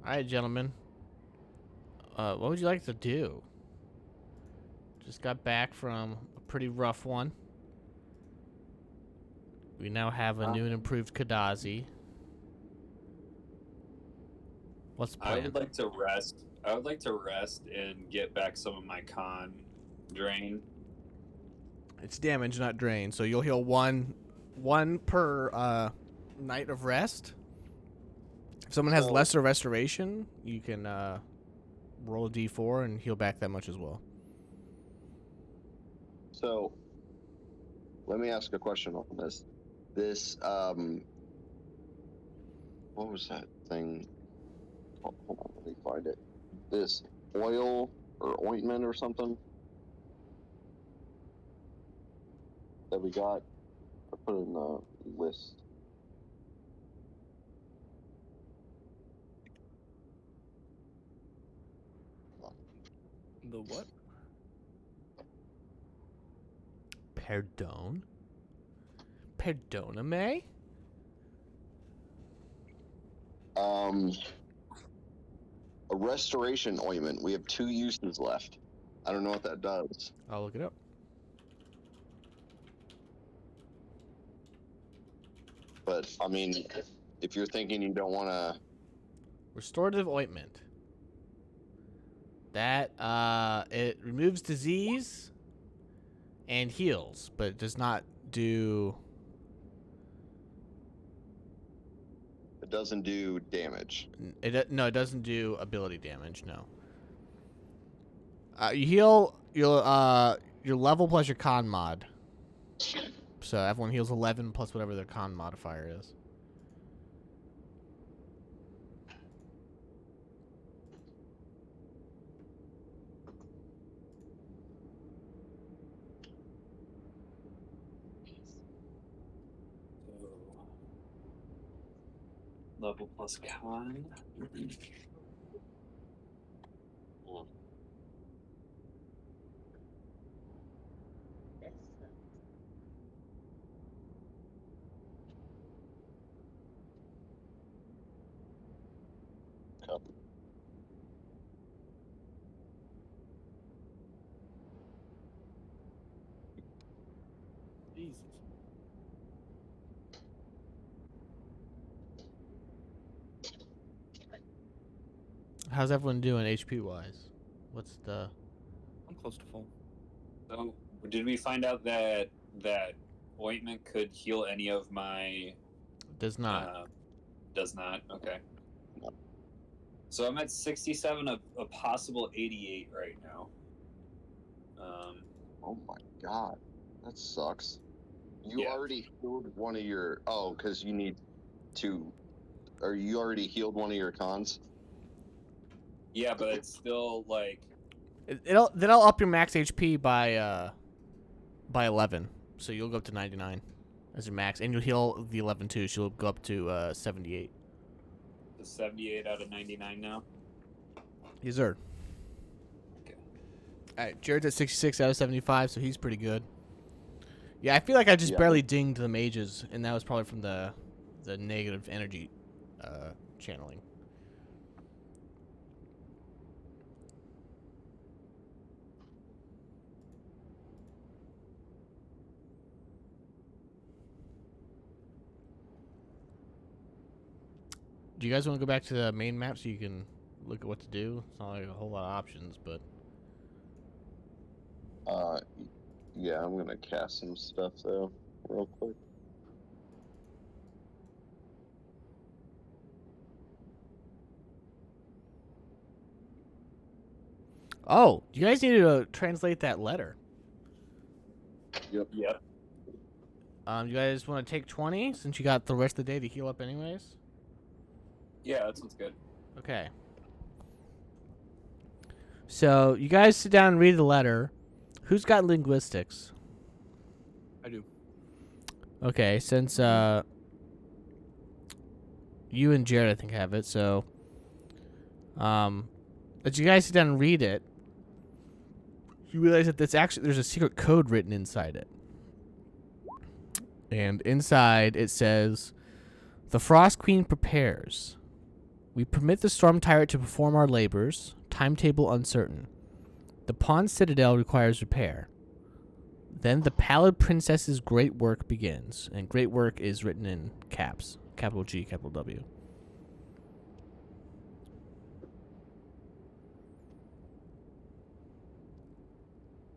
All right, gentlemen. What would you like to do? Just got back from a pretty rough one. We now have a new and improved Kadazi. What's the I plan? would like to rest. I would like to rest and get back some of my con drain. It's damage, not drain. So you'll heal one per night of rest. If someone has lesser restoration, you can roll a d4 and heal back that much as well. So, let me ask a question on this. What was that thing? Hold on, let me find it. This oil or ointment or something that we got. I put it in the list. The what? Perdone? Perdoname? A restoration ointment. We have 2 uses left. I don't know what that does. I'll look it up. But, I mean, if you're thinking you don't want to... Restorative ointment. That, it removes disease and heals, but it does not do... It doesn't do damage. No, it doesn't do ability damage, no. You heal your level plus your con mod. So everyone heals 11 plus whatever their con modifier is. Level plus con. Jesus. How's everyone doing HP wise? What's the... I'm close to full. So, did we find out that ointment could heal any of my? Does not. Does not. Okay. So I'm at 67, a possible 88 right now. Oh my god. That sucks. You Yeah. already healed one of your... Oh, because you need to... Or you already healed one of your cons? Yeah, but it's still like... That'll up your max HP by 11. So you'll go up to 99 as your max. And you'll heal the 11 too, so you'll go up to 78. 78 out of 99 now. Yes, sir. Okay. Alright, Jared's at 66 out of 75, so he's pretty good. Yeah, I feel like I just barely dinged the mages, and that was probably from the negative energy channeling. Do you guys want to go back to the main map so you can look at what to do? It's not like a whole lot of options, but... Yeah, I'm gonna cast some stuff, though, real quick. Oh, you guys need to translate that letter. Yep. Yep. You guys want to take 20 since you got the rest of the day to heal up anyways? Yeah, that sounds good. Okay. So, you guys sit down and read the letter. Who's got linguistics? I do. Okay, since you and Jared I think have it, so as you guys sit down and read it, you realize that there's a secret code written inside it. And inside it says, "The Frost Queen prepares. We permit the storm tyrant to perform our labors. Timetable uncertain. The pawn citadel requires repair. Then the pallid princess's great work begins. And great work is written in caps. Capital G, capital W.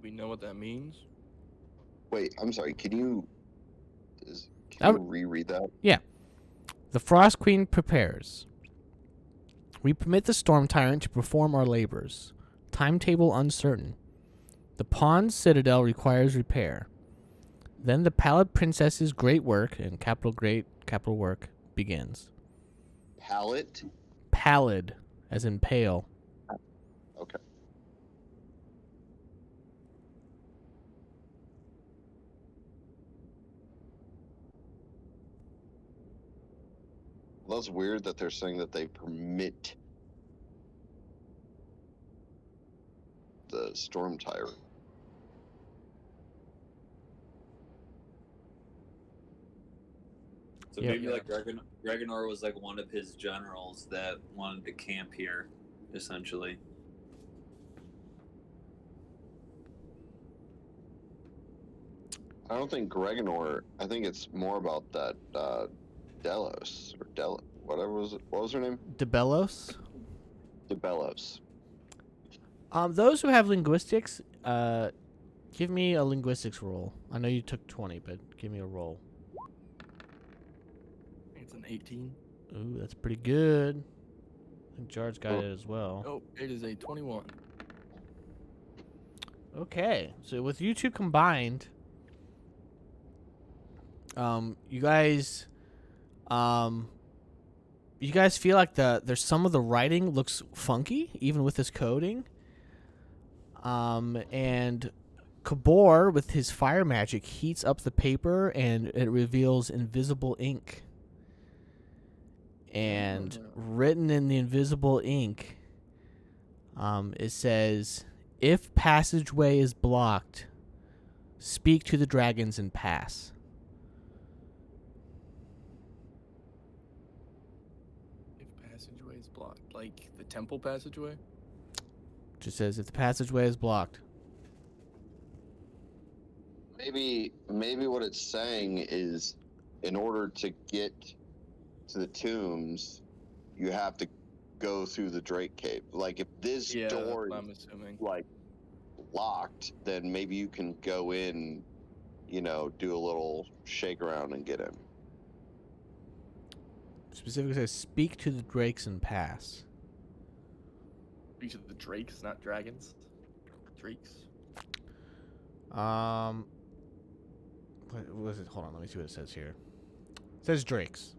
We know what that means. Wait, I'm sorry. Can you I reread that? The Frost Queen prepares. We permit the Storm Tyrant to perform our labors. Timetable uncertain. The pawn's citadel requires repair. Then the pallid princess's great work, and capital great, capital work, begins. Palette? Pallid, as in pale. Okay. Well, that's weird that they're saying that they permit the Storm Tyrant. So Yeah. maybe like Reganor was like one of his generals that wanted to camp here, essentially. I don't think Greganor. I think it's more about that Delos or whatever was it. What was her name? Debelos. Debelos. Those who have linguistics, give me a linguistics roll. I know you took 20, but give me a roll. I think it's an 18. Ooh, that's pretty good. I think Jard's got it as well. Oh, it is a 21. Okay, so with you two combined, you guys feel like there's some of the writing looks funky, even with this coding. And Kabor, with his fire magic, heats up the paper, and it reveals invisible ink. And written in the invisible ink, it says, "If passageway is blocked, speak to the dragons and pass." If passageway is blocked, like the temple passageway? Just says, if the passageway is blocked. Maybe what it's saying is, in order to get to the tombs, you have to go through the Drake Cave. Like, if this Yeah, that's door what is I'm assuming. like locked, then maybe you can go in, do a little shake around and get in. Specifically says, speak to the drakes and pass. Speak to the drakes, not dragons. Drakes. What was it? Hold on, let me see what it says here. It says drakes.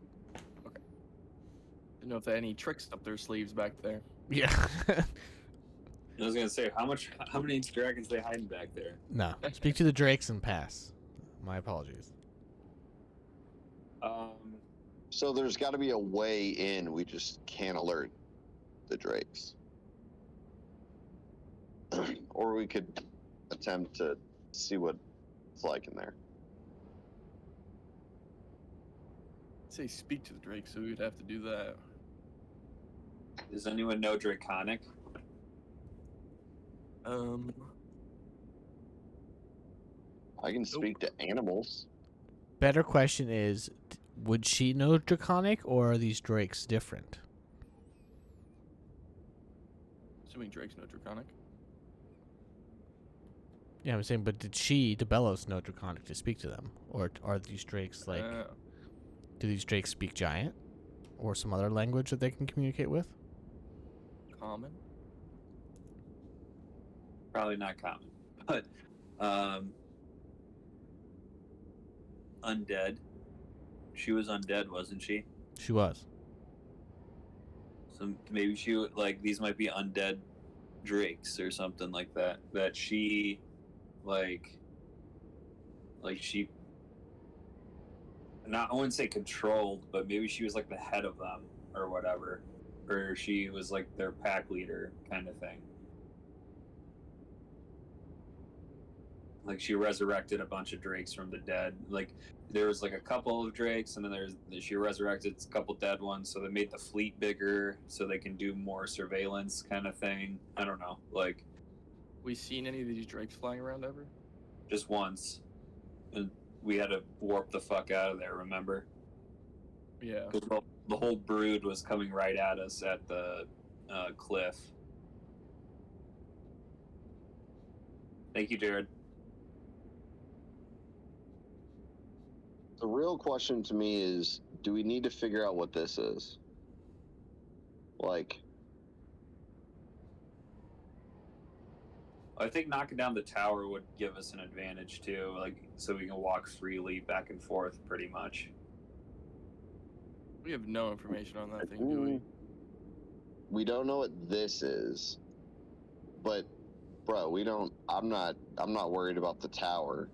Didn't know if they had any tricks up their sleeves back there. Yeah. I was gonna say how many dragons they hiding back there. No. Speak to the drakes and pass. My apologies. So there's got to be a way in. We just can't alert the Drakes. Or we could attempt to see what it's like in there. I'd say speak to the drakes, so we would have to do that. Does anyone know Draconic? I can speak to animals. Better question is, would she know Draconic, or are these drakes different? Assuming drakes know draconic. Yeah, I'm saying, but did she, Debelos, know Draconic to speak to them? Or are these drakes, like, do these drakes speak Giant? Or some other language that they can communicate with? Common. Probably not common, but undead. She was undead, wasn't she? She was. So maybe she like these might be undead drakes or something like that. That she, like she. Not I wouldn't say controlled, but maybe she was like the head of them or whatever, or she was like their pack leader kind of thing. Like she resurrected a bunch of drakes from the dead. Like there was like a couple of drakes, and then she resurrected a couple dead ones. So they made the fleet bigger, so they can do more surveillance kind of thing. I don't know, like We seen any of these drakes flying around ever? just once, and we had to warp the fuck out of there. Remember? Yeah. 'Cause the whole brood was coming right at us at the cliff. Thank you, Jared. The real question to me is, do we need to figure out what this is? Like, I think knocking down the tower would give us an advantage too, like so we can walk freely back and forth, pretty much. We have no information on that thing, do we? we don't know what this is, but bro, we don't. I'm not worried about the tower.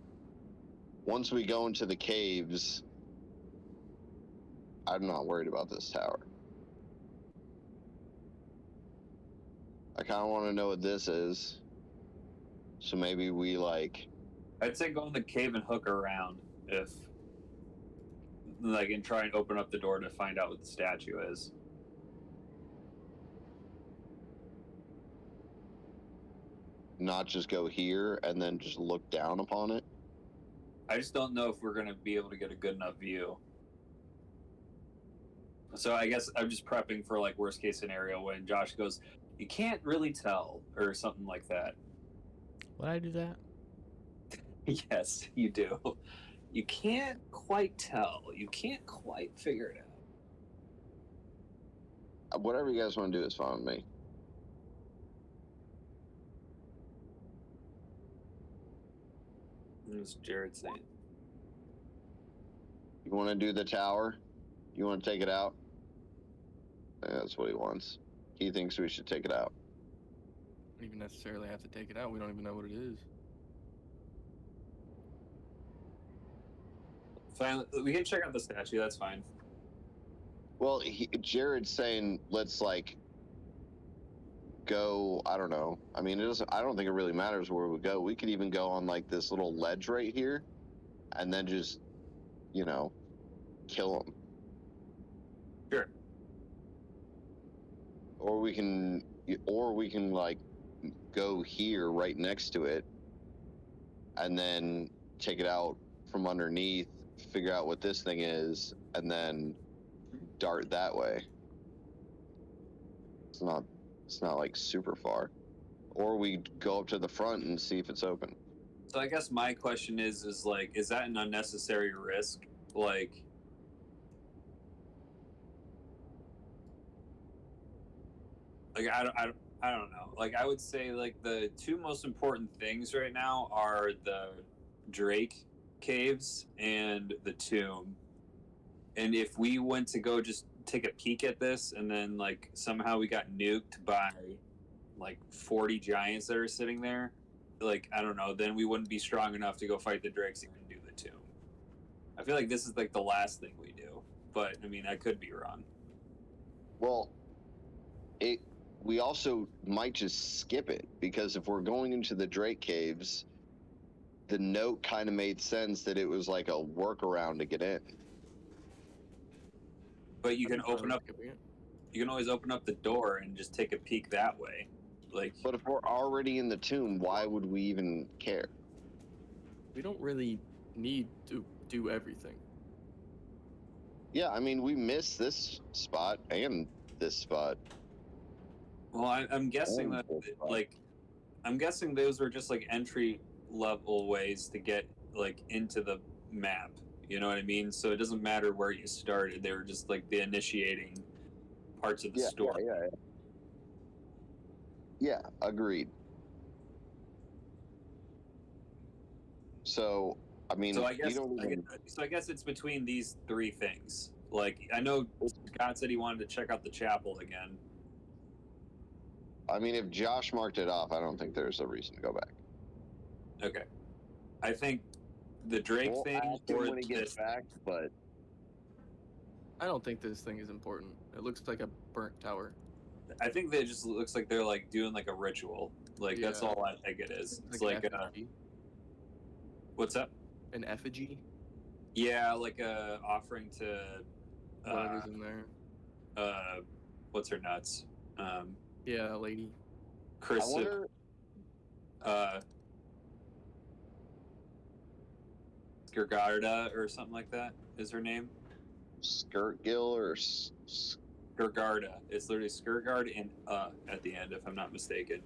Once we go into the caves, I'm not worried about this tower. I kind of want to know what this is. So maybe we like. I'd say go in the cave and hook around if, like, and try and open up the door to find out what the statue is. Not just go here and then just look down upon it. I just don't know if we're gonna be able to get a good enough view. So I guess I'm just prepping for like worst case scenario when Josh goes, "You can't really tell," or something like that. Would I do that? Yes, you do. You can't quite tell. You can't quite figure it out. Whatever you guys want to do is fine with me. What was Jared saying? You want to do the tower? You want to take it out? Yeah, that's what he wants. He thinks we should take it out. We don't even necessarily have to take it out. We don't even know what it is. Fine, we can check out the statue. That's fine. Well, Jared's saying let's like go. I don't know. I mean, it doesn't. I don't think it really matters where we go. We could even go on like this little ledge right here, and then just, you know, kill them. Sure. Or we can like go here right next to it, and then take it out from underneath, figure out what this thing is, and then dart that way. It's not like super far. Or we go up to the front and see if it's open. So I guess my question is like, is that an unnecessary risk? Like, I don't know. Like, I would say like the two most important things right now are the Drake caves and the tomb. And if we went to go just take a peek at this, and then like somehow we got nuked by like 40 giants that are sitting there, like I don't know, then we wouldn't be strong enough to go fight the Drakes and do the tomb. I feel like this is like the last thing we do, but I mean I could be wrong. Well, we also might just skip it, because if we're going into the Drake caves, the note kind of made sense that it was like a workaround to get in. But you can open up. You can always open up the door and just take a peek that way. Like, But if we're already in the tomb, why would we even care? We don't really need to do everything. Yeah, I mean, we missed this spot and this spot. well, I'm guessing that like, I'm guessing those were just like entry level ways to get like into the map. You know what I mean? So it doesn't matter where you started. They were just like the initiating parts of the story. Yeah, agreed. So, I mean, So I guess, you don't even... I guess it's between these three things. Like I know Scott said he wanted to check out the chapel again. I mean, if Josh marked it off, I don't think there's a reason to go back. Okay, I think the Drake We'll thing ask him or when he gets this. back, but I don't think this thing is important. It looks like a burnt tower. I think that it just looks like they're like doing like a ritual. Like that's Yeah. all I think it is. It's Like like an effigy. What's up? An effigy? Yeah, like a offering to Whatever's in there. what's her nuts? Yeah, that lady. I Chris. wonder. Gergarda or something like that is her name. Skirtgill or Gergarda. It's literally Skirgard and at the end, if I'm not mistaken.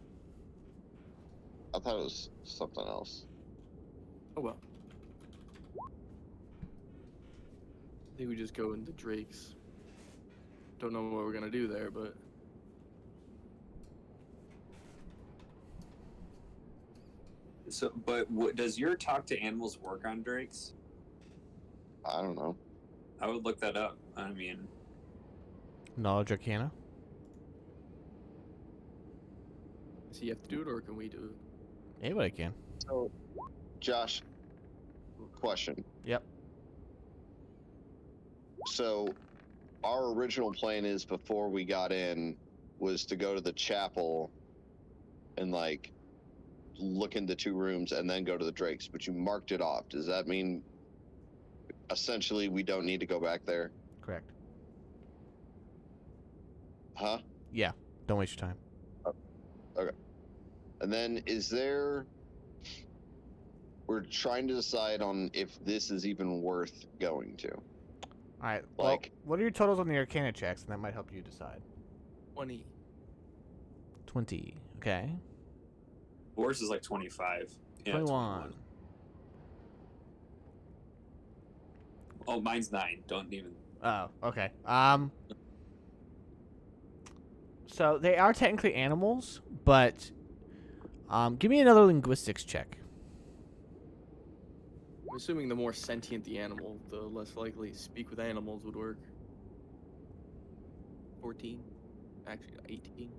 I thought it was something else. Oh well. I think we just go into Drake's. Don't know what we're gonna do there, but So, but does your talk to animals work on Drake's? I don't know. I would look that up. I mean, Knowledge Arcana. does he have to do it or can we do it? Anybody can. So, Josh, question. Yep. So, our original plan is before we got in was to go to the chapel and like look into 2 rooms and then go to the Drakes, but you marked it off. Does that mean essentially we don't need to go back there? Correct. Huh? Yeah. Don't waste your time. And then we're trying to decide on if this is even worth going to. All right. Like- Well, what are your totals on the Arcana checks, and that might help you decide. 20. 20. Okay. Boris is like 25. Yeah, 21. Oh, mine's 9. Don't even. Oh, okay. So they are technically animals, but give me another linguistics check. I'm assuming the more sentient the animal, the less likely speak with animals would work. 14. Actually, 18.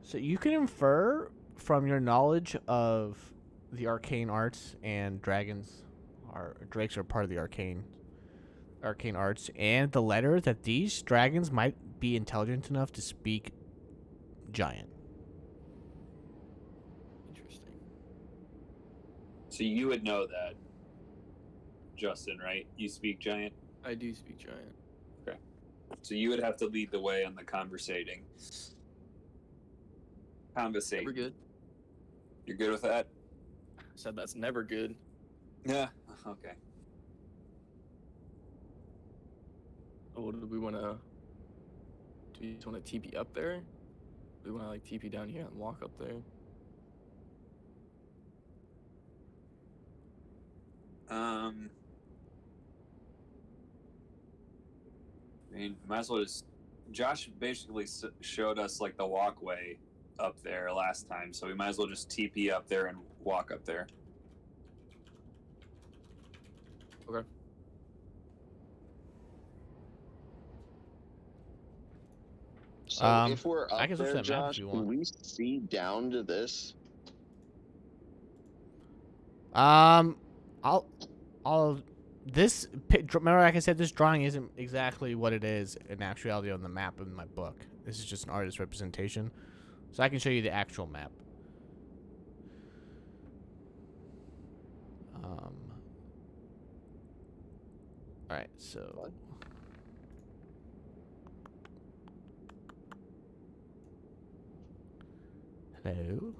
So you can infer from your knowledge of the arcane arts and drakes are part of the arcane arts and the letter that these dragons might be intelligent enough to speak giant. Interesting. So you would know that, Justin, right? You speak giant. I do speak giant. So you would have to lead the way on the conversating. Never good. You're good with that? Said that's never good. Yeah. Okay. Oh, do we want to? Do you just want to TP up there? Do we want to like TP down here and walk up there? I mean, might as well just. Josh basically showed us like the walkway up there last time, so we might as well just TP up there and walk up there. Okay. So if we're I up can switch there, that map if Josh, you can want. we see down to this? Remember, like I said, this drawing isn't exactly what it is in actuality on the map in my book. This is just an artist representation, so I can show you the actual map. All right, so. What? Hello.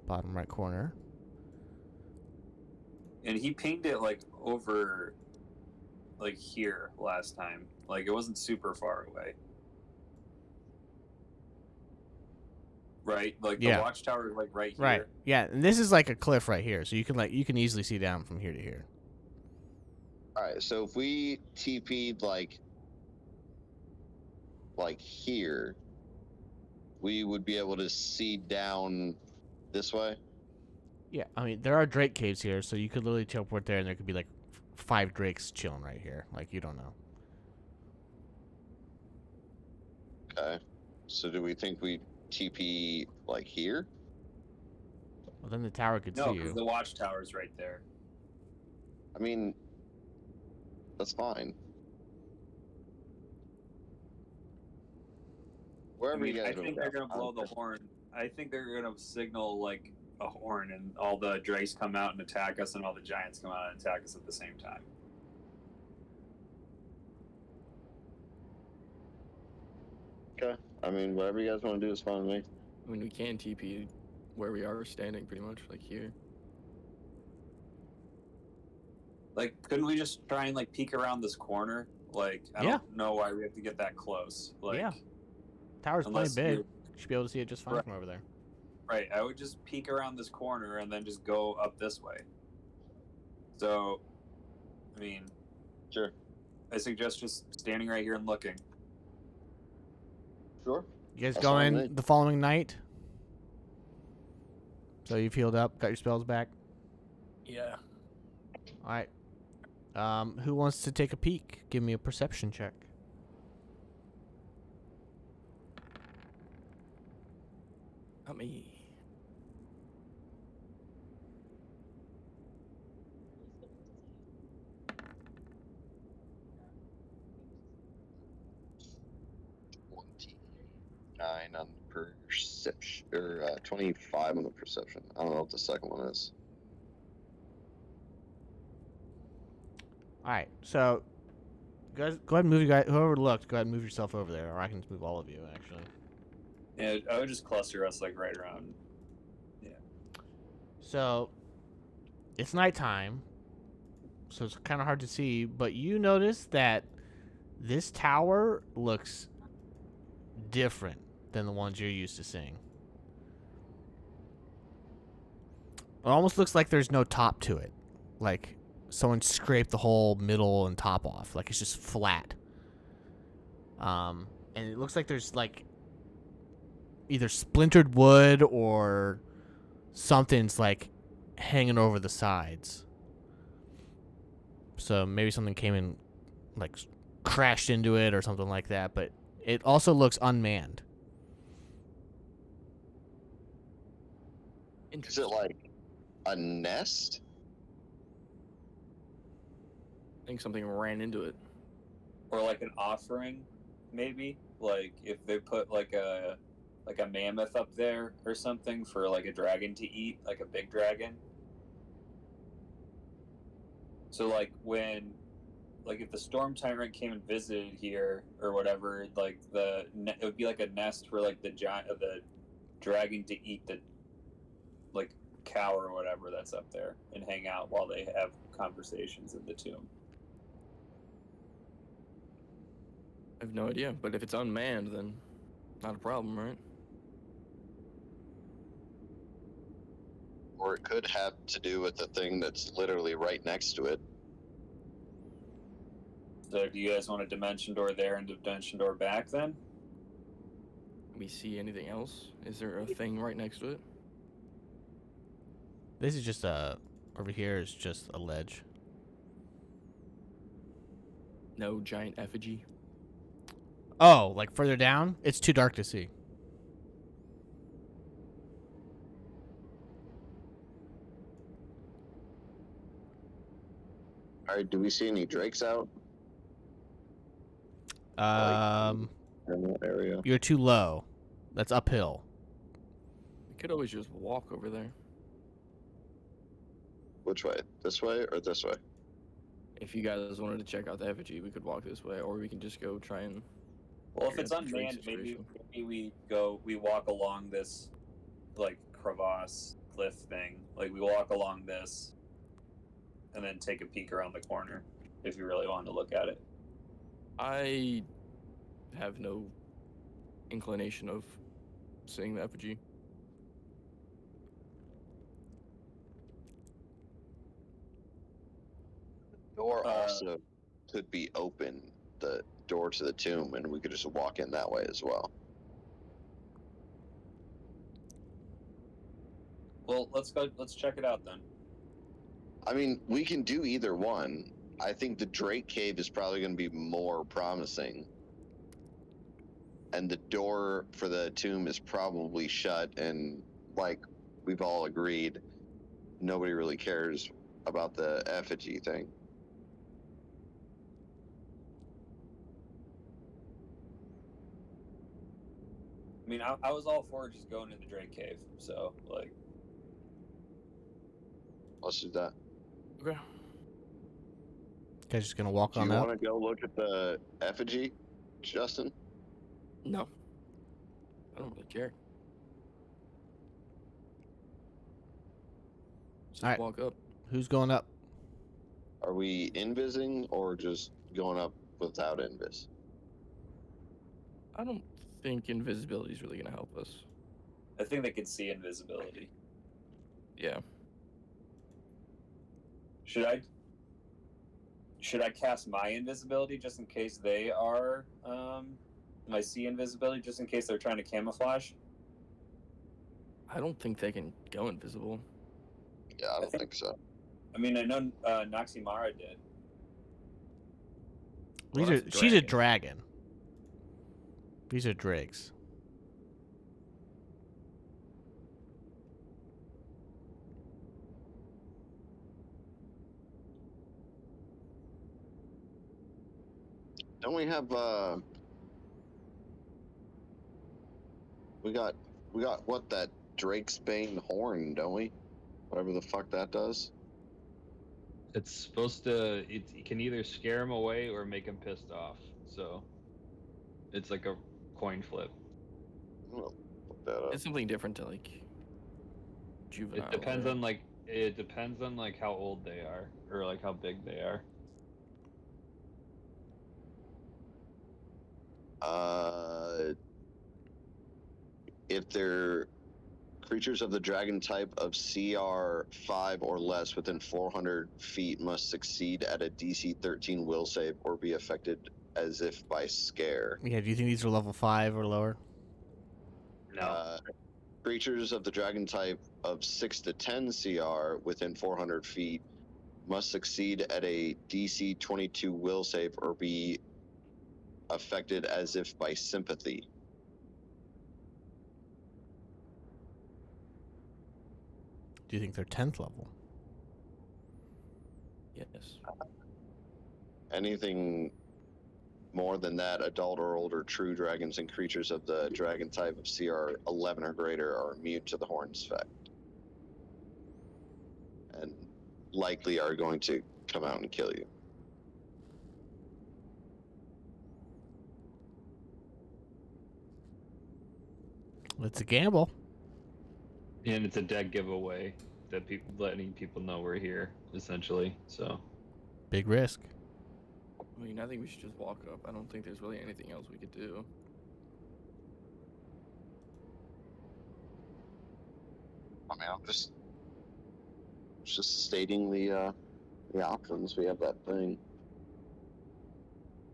Bottom right corner. And he pinged it like over, like here last time. Like it wasn't super far away. Right? Like the Yeah. watchtower is like right here. Right. Yeah, and this is like a cliff right here, so you can easily see down from here to here. All right, so if we TP'd like here, we would be able to see down this way. Yeah, I mean there are drake caves here, so you could literally teleport there, and there could be like 5 drakes chilling right here. Like you don't know. Okay. So do we think we TP like here? Well, then the tower could No, see because you. the watchtower's right there. I mean, that's fine. I Wherever mean, you I guys think would they're go. gonna blow the horn. I think they're gonna signal like a horn, and all the drakes come out and attack us, and all the giants come out and attack us at the same time. Okay. I mean, whatever you guys want to do is fine with me. I mean, we can TP where we are standing, pretty much, like here. Like, couldn't we just try and like peek around this corner? Like, I Yeah. don't know why we have to get that close. Like, Yeah. Tower's plenty unless big. you're- You should be able to see it just fine Right. from over there. right, I would just peek around this corner and then just go up this way. So, I mean, Sure. I suggest just standing right here and looking. Sure. You guys That's go fine in with me. the following night. So you've healed up, got your spells back. Yeah. All right. Who wants to take a peek? Give me a perception check. Not me. Nine on perception, or 25 on the perception. I don't know what the second one is. All right. So, guys, go ahead and move you guys. Whoever looked, go ahead and move yourself over there, or I can just move all of you actually. Yeah, I would just cluster us like right around. So, it's nighttime, so it's kind of hard to see. But you notice that this tower looks different than the ones you're used to seeing. It almost looks like there's no top to it. Like someone scraped the whole middle and top off. Like it's just flat. And it looks like there's like either splintered wood or something's like hanging over the sides. So maybe something came in, like crashed into it or something like that. But it also looks unmanned. Is Interesting. it like a nest? I think something ran into it. Or like an offering, maybe. Like if they put like a mammoth up there or something for like a dragon to eat, like a big dragon. So like when, like if the storm tyrant came and visited here or whatever, like it would be like a nest for like the dragon to eat the like cow or whatever that's up there and hang out while they have conversations in the tomb. I have no idea, but if it's unmanned, then not a problem, right? Or it could have to do with the thing that's literally right next to it. So do you guys want a dimension door there and a dimension door back then? We see anything else? Is there a thing right next to it? This is just over here is just a ledge. No giant effigy. Oh, like further down? It's too dark to see. All right, do we see any drakes out Um, in that area? you're too low. That's uphill. We could always just walk over there. Which way? This way or this way? If you guys wanted to check out the effigy, we could walk this way, or we can just go try and. Well, if figure it's out the Drake unmanned, maybe situation. we walk along this like crevasse cliff thing. Like we walk along this, and then take a peek around the corner if you really wanted to look at it. I have no inclination of seeing the effigy. Door also could be open, the door to the tomb, and we could just walk in that way as well. Well, let's go. Let's check it out then. I mean, we can do either one. I think the Drake Cave is probably going to be more promising. And the door for the tomb is probably shut, and like we've all agreed, nobody really cares about the effigy thing. I mean, I was all for just going to the Drake Cave. So like, Let's do that. Okay. Guys, just gonna walk Do on you up. want to go look at the effigy, Justin? No. I don't really care. Just Alright. walk up. Who's going up? Are we invising or just going up without invis? I don't think invisibility is really gonna help us. I think they can see invisibility. Yeah. Should I cast my invisibility just in case they are my sea invisibility just in case they're trying to camouflage? I don't think they can go invisible. Yeah, I don't think so. I mean, I know Noximara did. Well, These are, that's a she's a dragon. dragon. These are drakes. Don't we have we got what, that Drake's Bane horn, don't we? Whatever the fuck that does. It's supposed to. It can either scare him away or make him pissed off. So it's like a coin flip. I'm gonna look that up. It's something different to like juvenile. It depends right? on like how old they are or like how big they are. If they're creatures of the dragon type of CR 5 or less within 400 feet must succeed at a DC 13 will save or be affected as if by scare. Yeah, do you think these are level 5 or lower? No. Creatures of the dragon type of 6 to 10 CR within 400 feet must succeed at a DC 22 will save or be affected as if by sympathy. Do you think they're 10th level? Yes. Anything more than that, adult or older true dragons and creatures of the dragon type of CR 11 or greater are immune to the horn's effect. And likely are going to come out and kill you. It's a gamble. And it's a dead giveaway that people letting people know we're here essentially. So Big risk. I mean, I think we should just walk up. I don't think there's really anything else we could do. I mean, I'm just stating the options. We have that thing.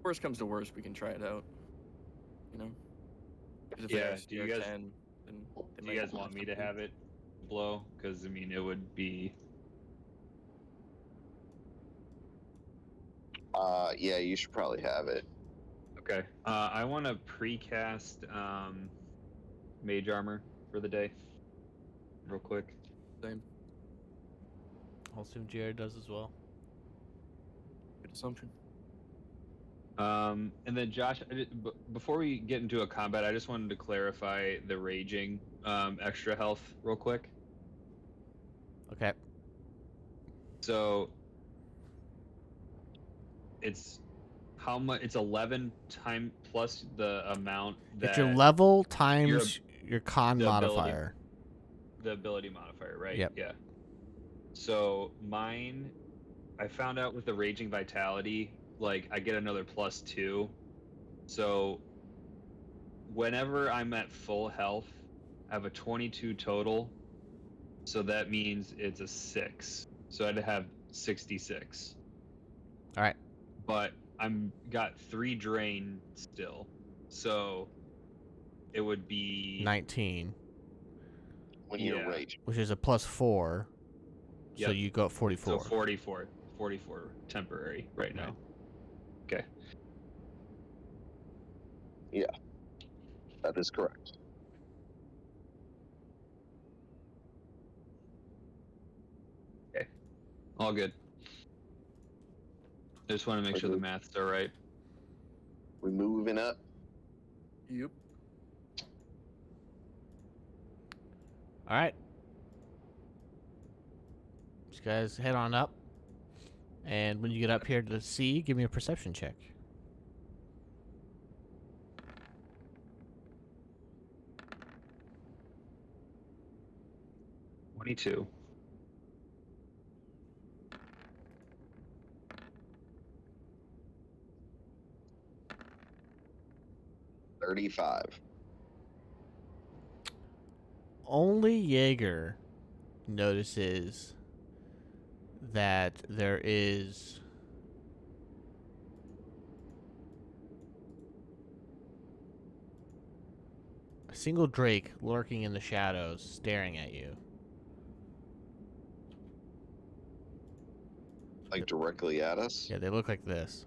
Worst comes to worst, we can try it out. You know. 'Cause if they Yeah, have do you CR guys- 10, then they do might you guys not want me to something. have it blow? Because I mean, it would be. Yeah, you should probably have it. Okay. I want to precast mage armor for the day, real quick. Same. I'll assume Jared does as well. Good assumption. And then Josh, before we get into a combat, I just wanted to clarify the raging extra health real quick. Okay. So it's how much? It's 11 time plus the amount that It's your level times your con the ability. modifier. the ability modifier, right? Yep. Yeah. So mine, I found out with the raging vitality, like I get another +2. So whenever I'm at full health, I have a 22 total. So that means it's a 6. So I'd have 66. All right. But I'm got 3 drain still. So it would be 19, When you're Yeah. raging. which is a +4. So Yep. you go at 44. So 44 temporary right now. Okay. That is correct. All good. I just want to make sure the Okay. math's all right. We moving up. Yep. All right. you guys head on up. And when you get up here to see, give me a perception check. 22. $35. Only Jaeger notices that there is a single drake lurking in the shadows, staring at you. Like directly at us? Yeah, they look like this.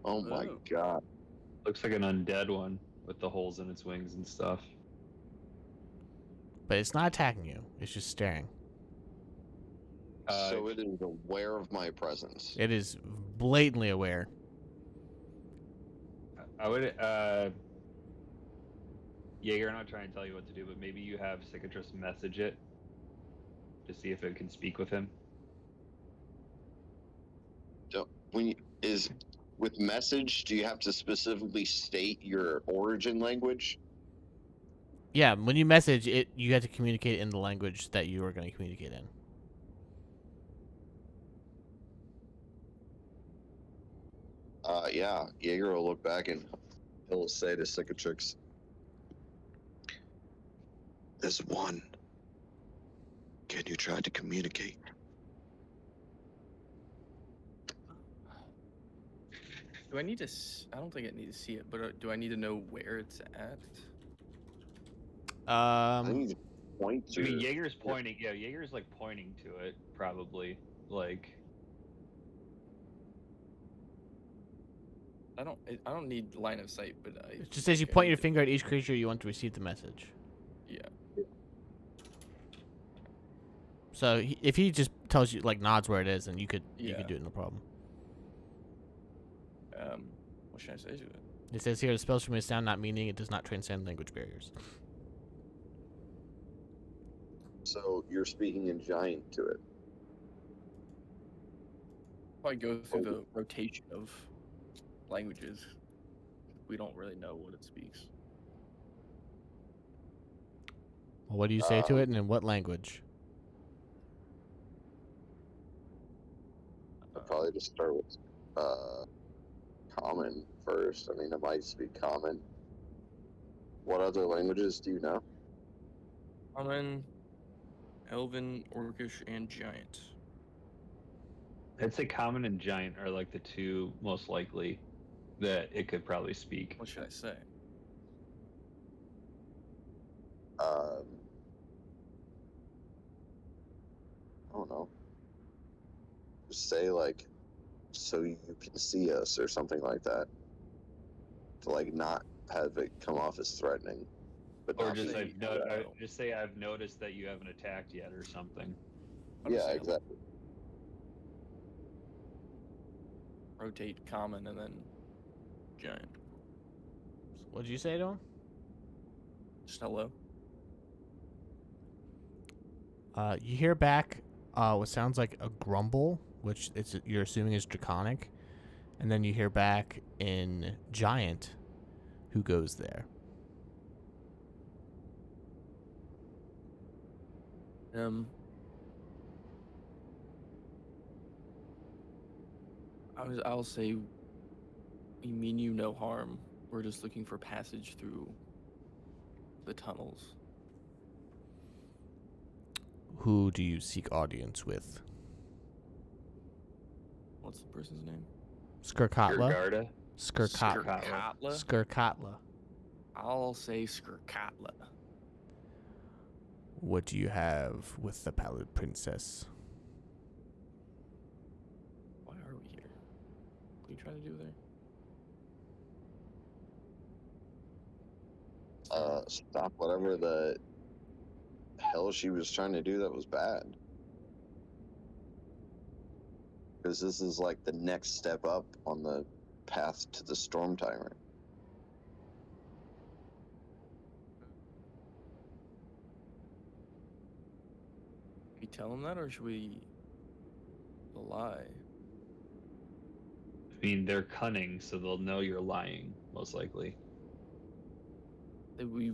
Oh my Oh. god. Looks like an undead one with the holes in its wings and stuff. But it's not attacking you. It's just staring. So it is aware of my presence. It is blatantly aware. I would, Jaeger, I'm not trying to tell you what to do, but maybe you have Cicatrus message it to see if it can speak with him. So with message, do you have to specifically state your origin language? Yeah, when you message it, you have to communicate in the language that you are going to communicate in. Yeah, Jaeger will look back and he'll say to Cicatrix, "This one. Can you try to communicate?" Do I need to? I don't think I need to see it, but do I need to know where it's at? I think you point I to mean, Jaeger's pointing. Yeah, Jaeger's like pointing to it, probably. Like, I don't need line of sight, but it just says you think I point need your to- finger at each creature you want to receive the message. Yeah. So if he just tells you, like, nods where it is, then you could Yeah. do it, no problem. What should I say to it? It says here, the spell remains sound, not meaning it does not transcend language barriers. So you're speaking in giant to it. Probably go through the rotation of languages. We don't really know what it speaks. Well, what do you say to it, and in what language? I'd probably just start with common first. I mean, it might speak common. What other languages do you know? Common, Elven, Orcish, and Giant. I'd say common and giant are like the two most likely that it could probably speak. What should I say? I don't know. Just say like, so you can see us or something like that. To like not have it come off as threatening, but Or not just be- just say I've noticed that you haven't attacked yet or something. I'll just yeah, say exactly. Rotate common and then giant. What did you say to him? Just hello. You hear back what sounds like a grumble, which you're assuming is draconic, and then you hear back in giant, who goes there. I'll say, we mean you no harm. We're just looking for passage through the tunnels. Who do you seek audience with? What's the person's name? Skirkatla. Gergarda? Skirkatla. Skirkatla? Skirkatla. I'll say Skirkatla. What do you have with the Pallid Princess? Why are we here? What are you trying to do there? Stop whatever the hell she was trying to do that was bad. Because this is like the next step up on the path to the Storm Tyrant. We we tell him that, or should we lie? I mean, they're cunning, so they'll know you're lying, most likely. That we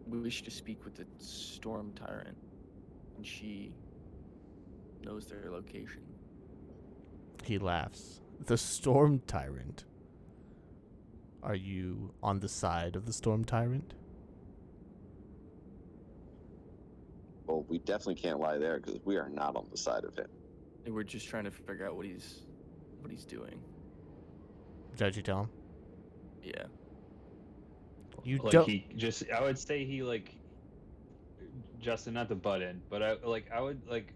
wish to speak with the Storm Tyrant, and she knows their location. He laughs. The Storm Tyrant. Are you on the side of the Storm Tyrant? Well, we definitely can't lie there because we are not on the side of him. And we're just trying to figure out what he's doing. Is that what you tell him? Yeah. You Like don't. he just, I would say he like, Justin, not to butt in, but I would like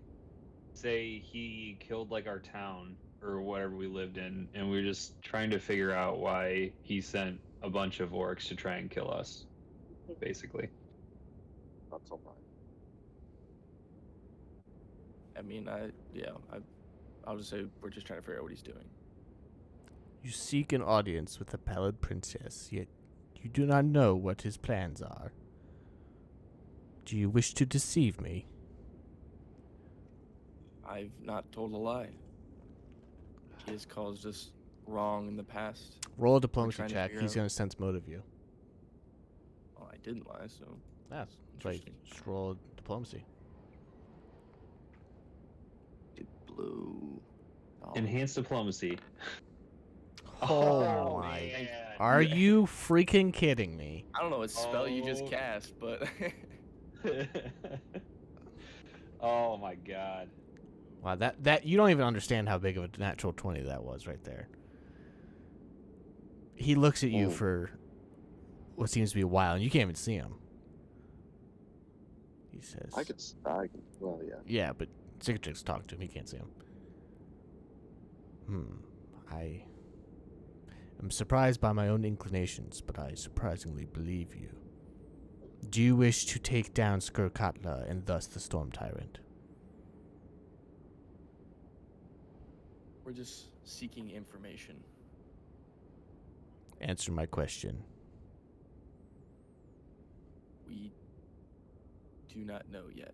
say he killed like our town or whatever we lived in, and we were just trying to figure out why he sent a bunch of orcs to try and kill us, basically. Not so much. I mean, I'll just say we're just trying to figure out what he's doing. You seek an audience with the Pallid Princess, yet you do not know what his plans are. Do you wish to deceive me? I've not told a lie. He has caused us wrong in the past. Roll a diplomacy trying to check. figure He's out- going to sense motive you. Well, I didn't lie, so That's right. Interesting. Just roll diplomacy. it blew. Oh, Enhanced diplomacy. Oh, my. man. Are you freaking kidding me? I don't know what spell you just Oh. cast, but Oh my god. Wow, that you don't even understand how big of a natural 20 that was right there. He looks at you Ooh. for what seems to be a while, and you can't even see him. He says, Well, yeah. yeah, but Cicatrix talked to him. He can't see him. I am surprised by my own inclinations, but I surprisingly believe you. Do you wish to take down Skirkatla and thus the Storm Tyrant? we're just seeking information. Answer my question. We do not know yet.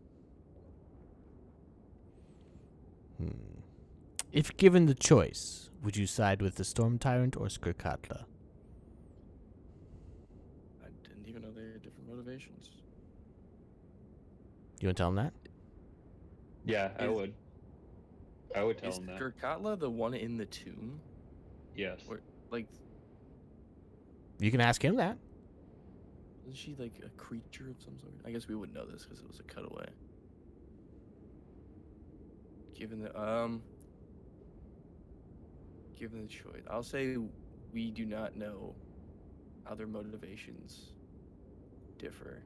If given the choice, would you side with the Storm Tyrant or Skirkatla? I didn't even know they had different motivations. You want to tell him that? Yeah, I Is- would. I would tell Is him that. Gurkatla the one in the tomb? Yes. Or, like, You can ask him that. is she like a creature of some sort? I guess we wouldn't know this because it was a cutaway. Given the choice, I'll say we do not know how their motivations differ.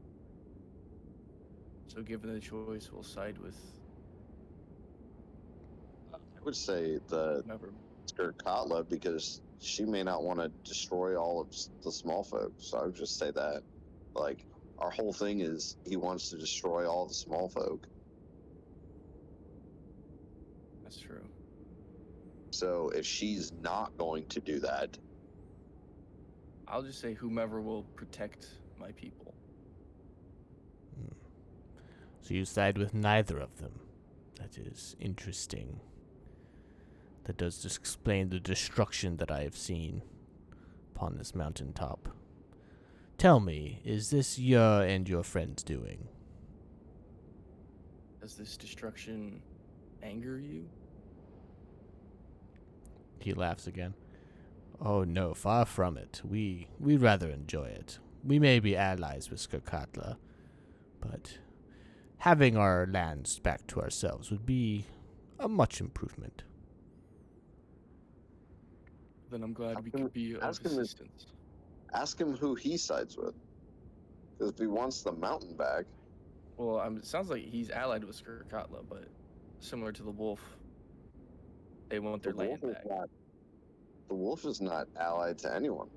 So, given the choice, we'll side with I would say the whomever. Skirkatla because she may not want to destroy all of the small folk. So I would just say that. Like, our whole thing is he wants to destroy all the small folk. That's true. So if she's not going to do that, I'll just say whomever will protect my people. So you side with neither of them. That is interesting. That does just explain the destruction that I have seen upon this mountaintop. Tell me, is this your and your friends doing? Does this destruction anger you? He laughs again. Oh no, far from it. We rather enjoy it. We may be allies with Skirkatla, but having our lands back to ourselves would be a much improvement. Then I'm glad we Ask him- could be of ask him if- assistance. ask him who he sides with. Because if he wants the mountain back, Well, it sounds like he's allied with Skirkatla, but similar to the wolf, they want their land back. The wolf is not allied to anyone.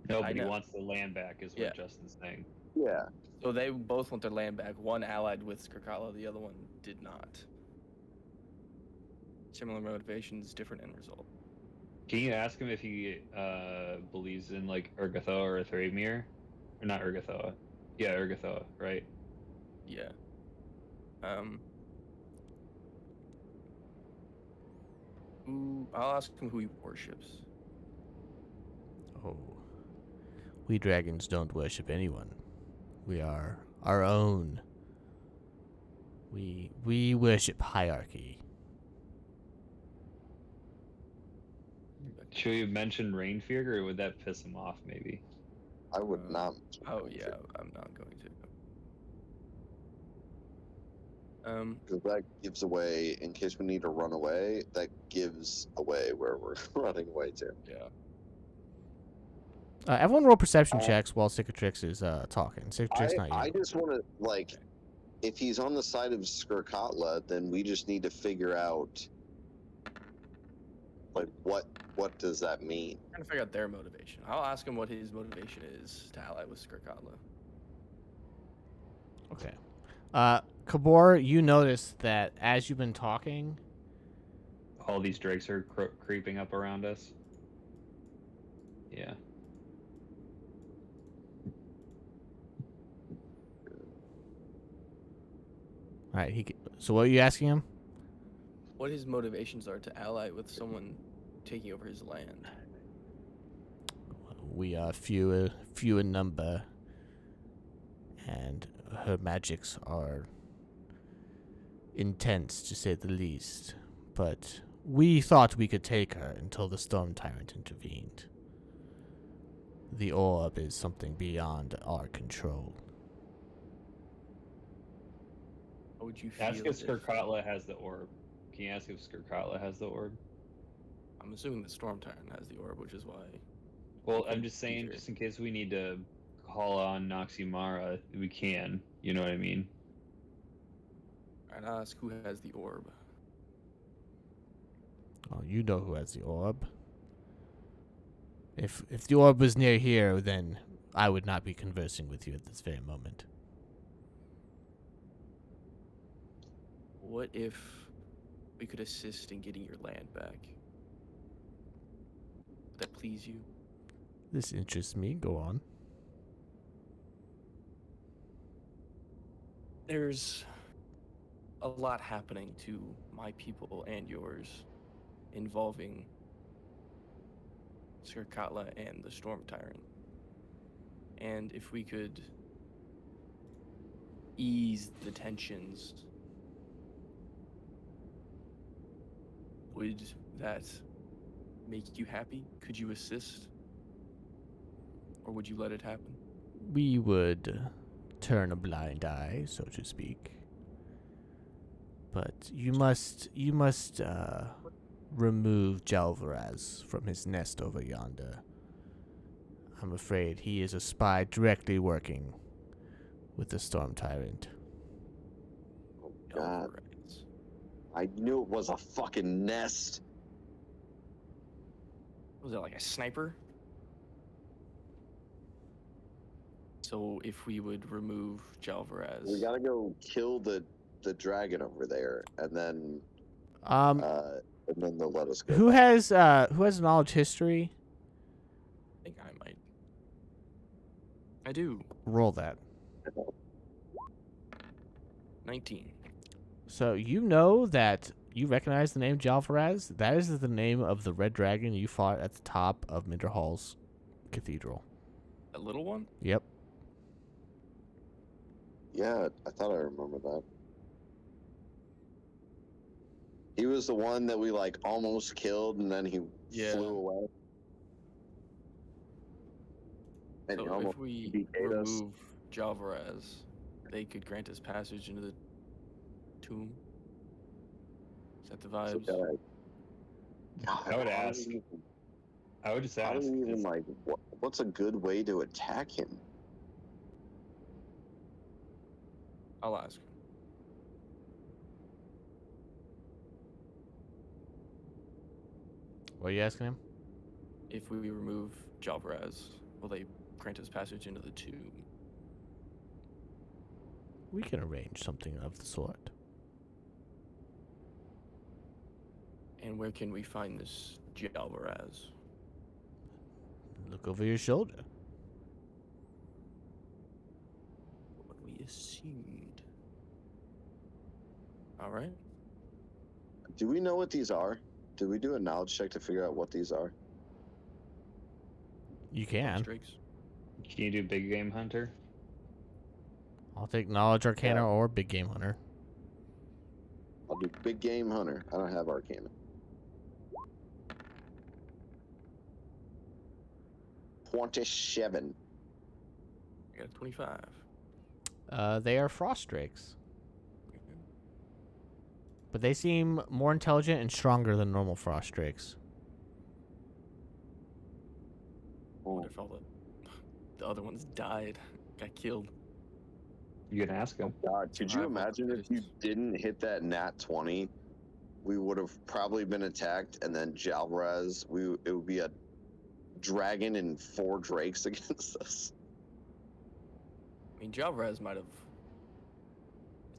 No, I but he know. wants the land back, is what Yeah. Justin's saying. Yeah. So they both want their land back. One allied with Skirkatla, the other one did not. Similar motivations, different end result. Can you ask him if he believes in like Urgathoa or Thramir? Or not Urgathoa. Yeah, Urgathoa, right? Yeah. I'll ask him who he worships. Oh. We dragons don't worship anyone. We are our own. We worship hierarchy. Should we mention Rainfear, or would that piss him off? Maybe. I would not. Oh yeah, I'm not going to. Because that gives away, in case we need to run away, that gives away where we're running away to. Yeah. Everyone roll perception checks while Cicatrix is talking. Cicatrix, not you. I just want to, like, if he's on the side of Skirkatla, then we just need to figure out, like, what does that mean? I'm trying to figure out their motivation. I'll ask him what his motivation is to ally with Skirkatla. Okay. Kabor, you notice that as you've been talking, All these drakes are creeping up around us. Yeah. all right. So what are you asking him? What his motivations are to ally with someone taking over his land. We are few in number, and her magics are intense, to say the least. But we thought we could take her until the Storm Tyrant intervened. The orb is something beyond our control. How would you feel? Ask if Skirkatla has the orb. Can you ask if Skirkatla has the orb? I'm assuming the Storm Tyrant has the orb, which is why. Well, Okay, I'm just saying, easier. just in case we need to call on Noximara, we can. You know what I mean? I'd ask who has the orb. Oh, you know who has the orb. If the orb was near here, then I would not be conversing with you at this very moment. What if we could assist in getting your land back? Would that please you? This interests me. Go on. There's a lot happening to my people and yours involving Skirkatla and the Storm Tyrant. And if we could ease the tensions, would that make you happy? Could you assist? Or would you let it happen? We would turn a blind eye, so to speak. But you must remove Jalvaraz from his nest over yonder. I'm afraid he is a spy directly working with the Storm Tyrant. God. Alright. I knew it was a fucking nest. Was that like a sniper? So if we would remove Jalvaraz, We gotta go kill the dragon over there, and then they'll let us go. Who back. has knowledge history? I think I might. I do. Roll that. 19. So you know that you recognize the name Jalvaraz. That is the name of the red dragon you fought at the top of Minderhall's cathedral. A little one? Yep. Yeah, I thought I remember that. He was the one that we like almost killed, and then he Yeah. flew away. And he So almost if we beat us. remove Jalvaraz, they could grant us passage into the tomb. Is that the vibes? God, I would how do ask. we- I would just How ask. do we even is- like? What's a good way to attack him? I'll ask. What are you asking him? If we remove Jalvaraz, will they grant us passage into the tomb? We can arrange something of the sort. And where can we find this Jalvaraz? Look over your shoulder. What we assumed. All right. Do we know what these are? Did we do a knowledge check to figure out what these are? You can. Drakes. Can you do big game hunter? I'll take Knowledge Arcana Yeah. or Big Game Hunter. I'll do big game hunter. I don't have arcana. 27. I got a 25. They are Frost Drakes. But they seem more intelligent and stronger than normal Frost Drakes. What if all the other ones died? Got killed. You can ask him. God, could you Survival imagine if you didn't hit that nat 20? We would have probably been attacked, and then Jalraz, it would be a dragon and 4 drakes against us. I mean, Jalraz might have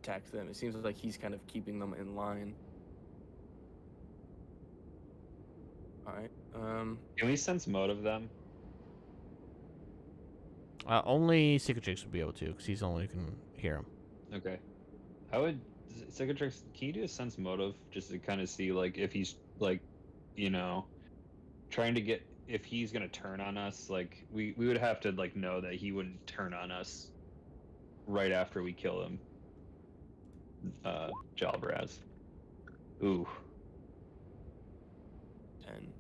attacked them. It seems like he's kind of keeping them in line. Alright, Can we sense motive them? Only Cicatrix would be able to, because he's the only who can hear him. Okay. I would Cicatrix, can you do a sense motive just to kind of see like if he's like, you know, trying to get if he's gonna turn on us, like we would have to like know that he wouldn't turn on us right after we kill him. Jalbraz. Ooh. 10.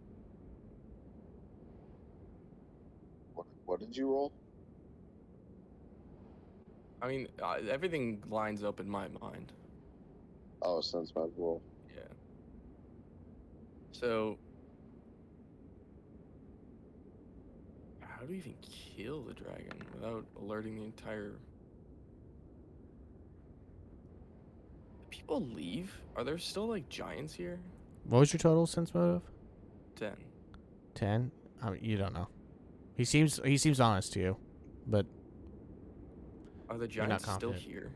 What did you roll? I mean, everything lines up in my mind. Oh, sense my roll. Yeah. So, how do you even kill the dragon without alerting the entire... Do people leave? Are there still, like, giants here? What was your total sense motive? 10. 10? You don't know. He seems honest to you, but Are the You're not giants still confident. here?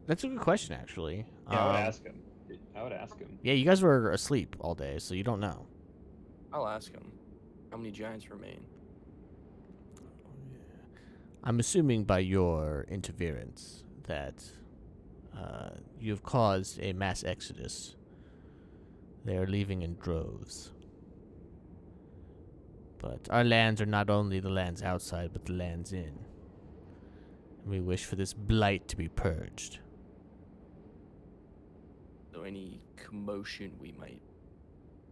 that's a good question actually. Yeah, I would ask him. I would ask him. Yeah, you guys were asleep all day, so you don't know. I'll ask him. How many giants remain? I'm assuming by your interference that you have caused a mass exodus. They are leaving in droves. But our lands are not only the lands outside, but the lands in. And we wish for this blight to be purged. So any commotion we might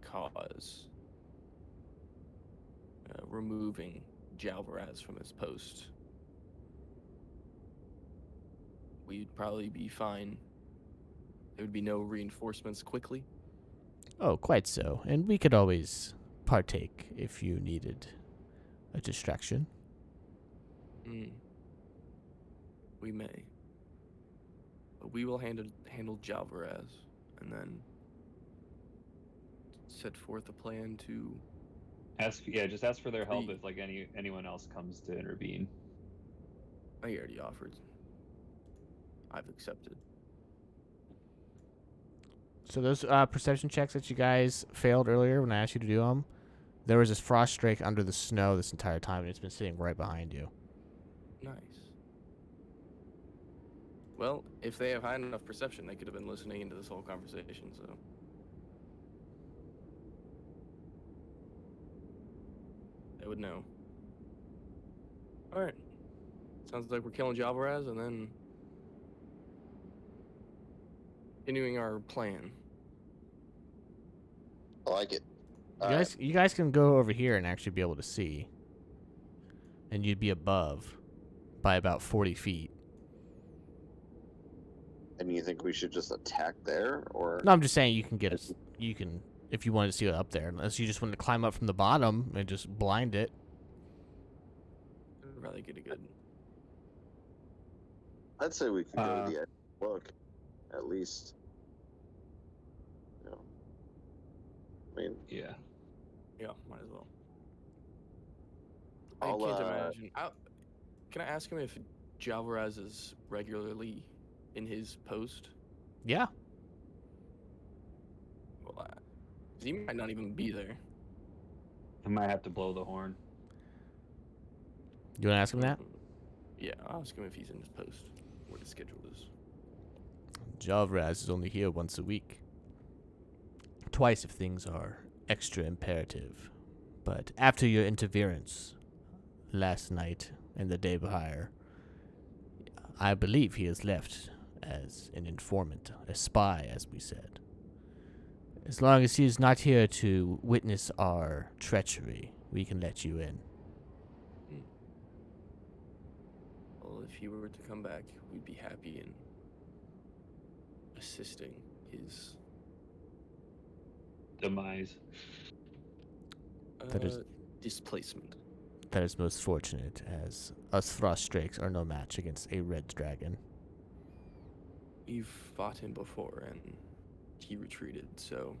cause, removing Jalvaraz from his post, we'd probably be fine. There would be no reinforcements quickly. Oh, quite so. And we could always partake if you needed a distraction. We may. But we will handle Jalvaraz and then set forth a plan to... Just ask for their help The- if like anyone else comes to intervene. I already offered. I've accepted. So those perception checks that you guys failed earlier when I asked you to do them, there was this frost drake under the snow this entire time, and it's been sitting right behind you. Nice. Well, if they have high enough perception, they could have been listening into this whole conversation, so... They would know. Alright. Sounds like we're killing Jalvaraz and then... continuing our plan. I like it. You guys can go over here and actually be able to see. And you'd be above by about 40 feet. And you think we should just attack there, or? No, I'm just saying you can get it. You can, if you wanted to see it up there, unless you just wanted to climb up from the bottom and just blind it. I'd rather get a good... I'd say we could go to the edge. Look, at least. You know. I mean, Yeah. Yeah, might as well. I'll, I can't imagine. Can I ask him if Jalvaraz is regularly in his post? Yeah. Well, 'cause he might not even be there. I might have to blow the horn. You want to ask him that? Yeah, I'll ask him if he's in his post, what his schedule is. Jalvraz is only here once a week. twice if things are extra imperative. But after your interference last night and the day prior, I believe he has left as an informant, a spy, as we said. As long as he is not here to witness our treachery, we can let you in. Well, if he were to come back, we'd be happy in assisting his Demise. That is- displacement. That is most fortunate, as us frost drakes are no match against a red dragon. We've fought him before, and he retreated, so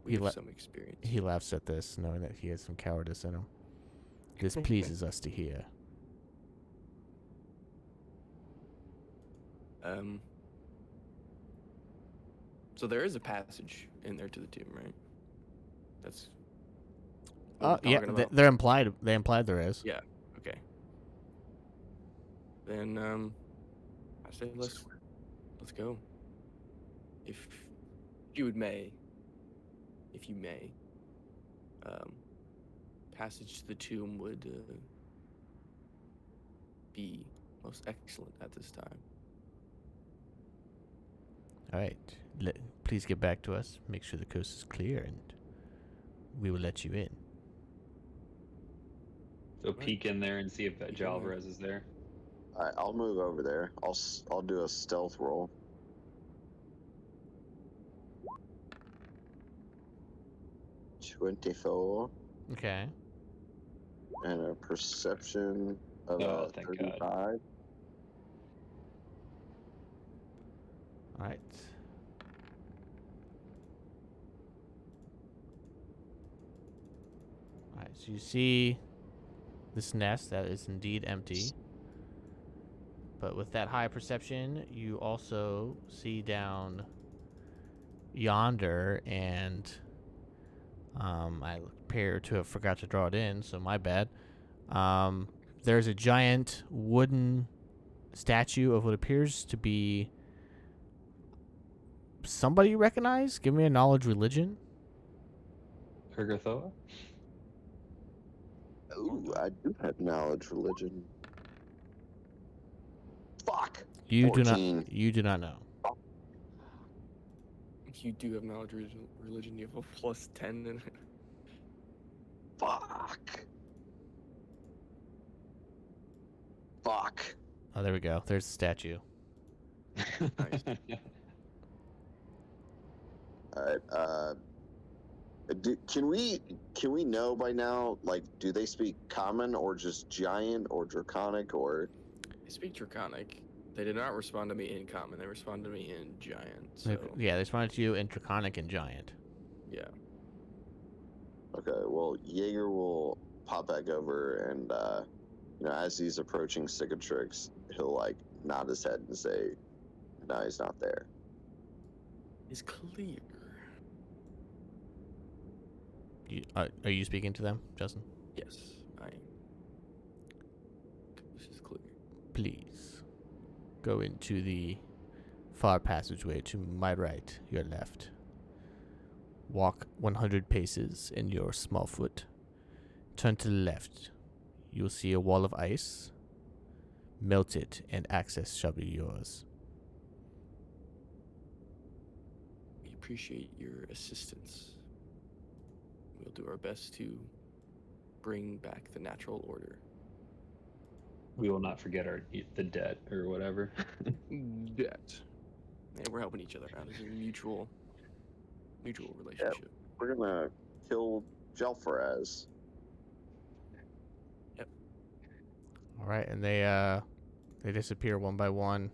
we He have le- some experience. He laughs at this, knowing that he has some cowardice in him. This pleases us to hear. So there is a passage in there to the tomb, right? That's what we're Yeah, talking about? they're implied. They implied there is. Yeah. Okay. Then I say let's go. If you may, passage to the tomb would be most excellent at this time. All right. Please get back to us. Make sure the coast is clear, and we will let you in. So peek in there and see if that Peek in there. Jalvarez is there. All right, I'll move over there. I'll do a stealth roll. $24 Okay. and a perception of Oh, thank God. 35. All right. All right. So you see this nest that is indeed empty. But with that high perception, you also see down yonder, and I appear to have forgot to draw it in, so my bad. There's a giant wooden statue of what appears to be somebody you recognize. Give me a knowledge religion. Urgathoa? Ooh, I do have knowledge religion. Fuck. You 14. You do not know. You do have knowledge religion. You have a +10 in it. Fuck. Fuck. Oh, there we go. There's the statue. Nice. All right. Can we know by now? Like, do they speak common or just giant or draconic or? I speak Draconic. They did not respond to me in Common. They responded to me in Giant. So Yeah, they responded to you in Draconic and Giant. yeah. Okay. Well, Jaeger will pop back over and as he's approaching Cicatrix, he'll like nod his head and say, "No, he's not there." It's clear. Are you speaking to them, Justin? Yes, I am. This is clear. Please go into the far passageway to my right, your left. Walk 100 paces in your small foot. Turn to the left. You will see a wall of ice. Melt it, and access shall be yours. We appreciate your assistance. We'll do our best to bring back the natural order. We will not forget the debt or whatever. That. And we're helping each other out. It's a mutual relationship. We're gonna kill Jalfaraz. All right, and they disappear one by one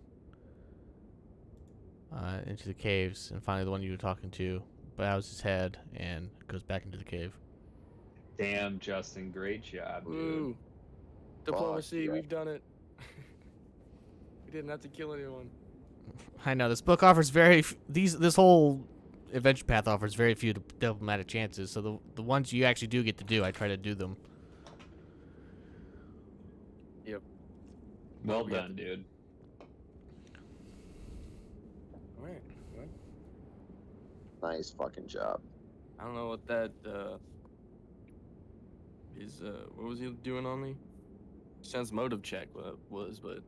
into the caves, and finally the one you were talking to bows his head and goes back into the cave. Damn, Justin, great job, dude. Woo! Diplomacy, yeah. we've done it. We didn't have to kill anyone. I know this book offers this whole adventure path offers very few diplomatic chances. So the ones you actually do get to do, I try to do them. Yep. Well we have done, to- dude. All right. Nice fucking job. I don't know what that is. What was he doing on me? Sense motive check was, but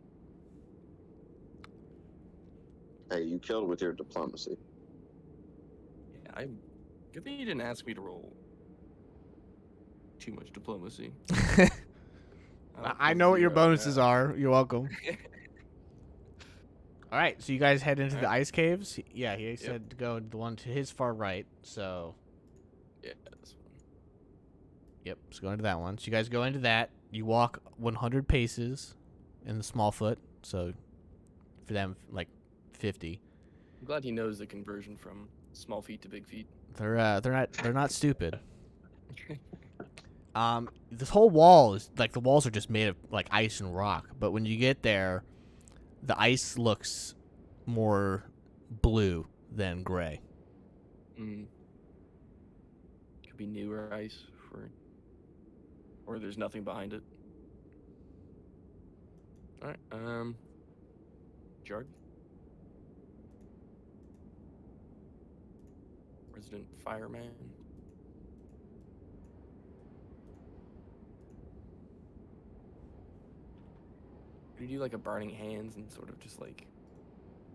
Hey, you killed with your diplomacy. yeah, I. Good thing you didn't ask me to roll too much diplomacy. I know what your bonuses are. You're welcome. All right, so you guys head into the ice caves. Yeah, he said to go to the one to his far right. So, Yeah, this one. yep, so go into that one. So you guys go into that. You walk 100 paces in the small foot. So for them, like 50. I'm glad he knows the conversion from small feet to big feet. They're not stupid. This whole wall is like the walls are just made of like ice and rock. But when you get there, the ice looks more blue than gray. Could be newer ice or there's nothing behind it. All right, Jarg, resident fireman. Could you do like a burning hands and sort of just like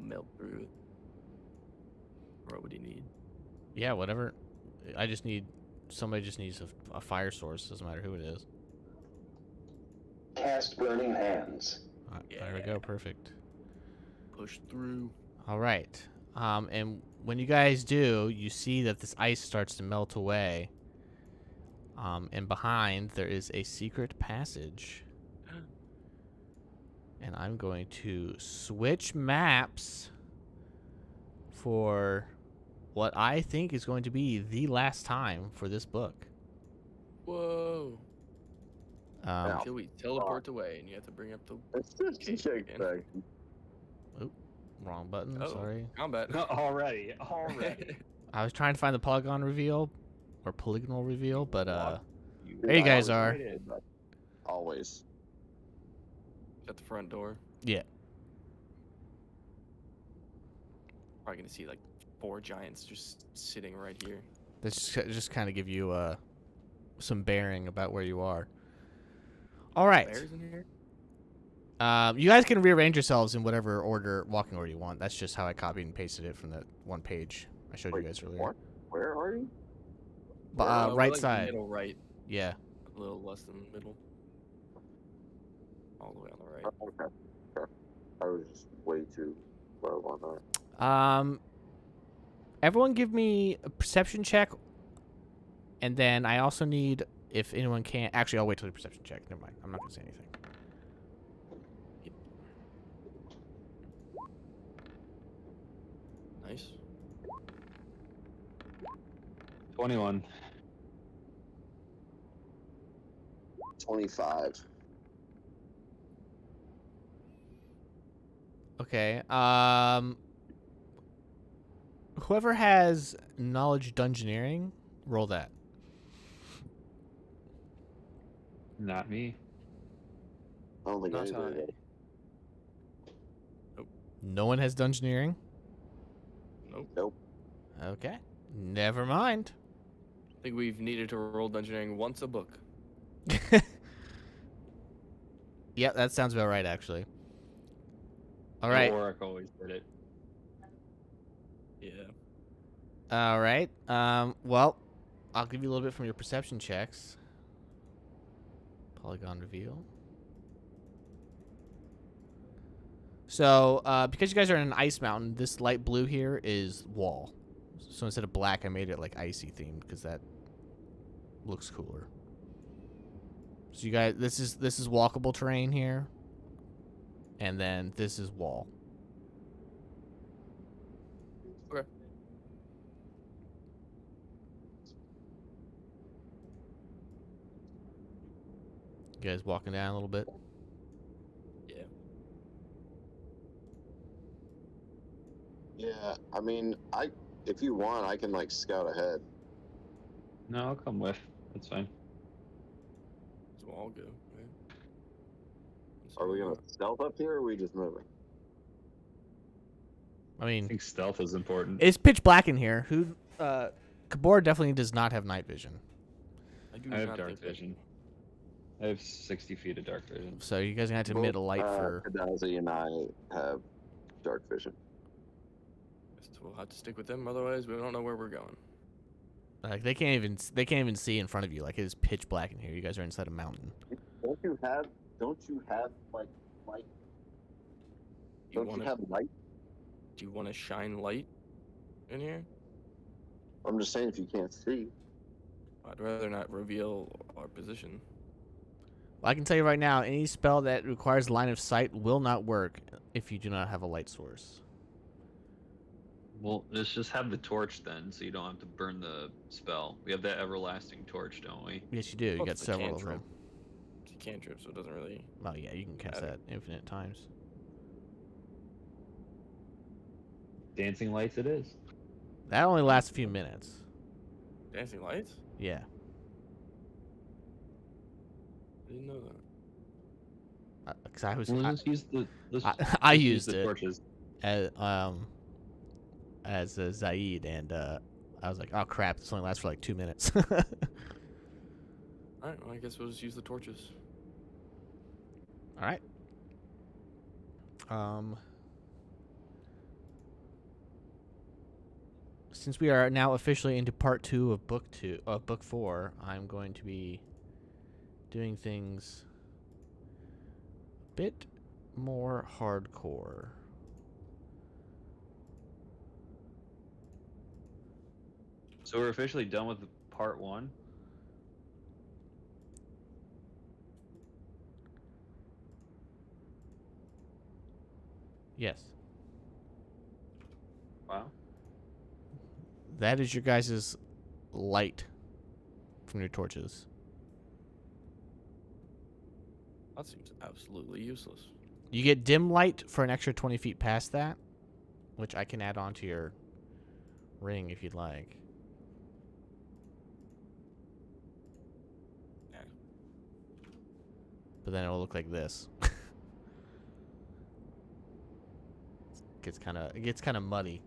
melt through it? Or what would you need? Yeah, whatever. Somebody just needs a fire source. Doesn't matter who it is. Cast Burning Hands. There we go. Perfect. Push through. All right. And when you guys do, you see that this ice starts to melt away. And behind there is a secret passage. And I'm going to switch maps for what I think is going to be the last time for this book. Whoa. Now- Until we teleport away and you have to bring up the Wrong button. Oh. Sorry. combat. Already. I was trying to find the polygon reveal or polygonal reveal, but You there you guys always are. waited, but Always. At the front door. Yeah. Probably gonna see like 4 giants just sitting right here. This just kind of give you some bearing about where you are. All right. Bears in here? You guys can rearrange yourselves in whatever walking order you want. That's just how I copied and pasted it from that one page I showed you guys earlier. What? Where are you? We're Right like side. Middle right. Yeah. A little less than middle. All the way on the right. Oh, okay. Sure. I was just way too low on that. Everyone give me a perception check. And then I also need, if anyone can... Actually, I'll wait till the perception check. Never mind. I'm not going to say anything. Nice. 21. 25. Okay. Whoever has knowledge dungeoneering, roll that. Not me. I don't think Not anybody high. did. No one has dungeoneering? Nope. Okay. Never mind. I think we've needed to roll dungeoneering once a book. Yeah, that sounds about right, actually. All right. Warwick always did it. Yeah. All right. Well, I'll give you a little bit from your perception checks. Polygon reveal. So, because you guys are in an ice mountain, this light blue here is wall. So instead of black, I made it like icy themed because that looks cooler. So you guys, this is walkable terrain here, and then this is wall. Okay. You guys walking down a little bit. Yeah. Yeah, I mean, if you want, I can like scout ahead. No, I'll come with. That's fine. So we'll all go. Right? Are we gonna stealth up here, or are we just moving? I I mean, think stealth is important. it's pitch black in here. Who Kabor definitely does not have night vision. I do I have not dark think that- vision. I have 60 feet of dark vision. So you guys are gonna have to emit a light for. Kadazi and I have dark vision. guess we'll have to stick with them. Otherwise, we don't know where we're going. Like they can't even see in front of you. Like it is pitch black in here. You guys are inside a mountain. Don't you have like light? You Don't wanna, you have light? Do you want to shine light in here? I'm just saying if you can't see. I'd rather not reveal our position. Well, I can tell you right now, any spell that requires line of sight will not work if you do not have a light source. Well, let's just have the torch then, so you don't have to burn the spell. We have that everlasting torch, don't we? Yes, you do. You Well, got it's a several of cantrip. them. It's a cantrip, so it doesn't really. Well, yeah, you can cast Got it. that infinite times. Dancing lights it is. That only lasts a few minutes. Dancing lights? Yeah. I didn't know that. 'Cause I was Well, let's use the. Let's, I let's use used the it torches. as Zaid, and I was like, oh crap, this only lasts for like 2 minutes. Alright, well, I guess we'll just use the torches. All right. Since we are now officially into part 2 of book 4, I'm going to be doing things a bit more hardcore. So we're officially done with part 1. Yes. Wow. That is your guys' light from your torches. That seems absolutely useless. You get dim light for an extra 20 feet past that, which I can add on to your ring if you'd like. Yeah. But then it will look like this. It gets kind of muddy.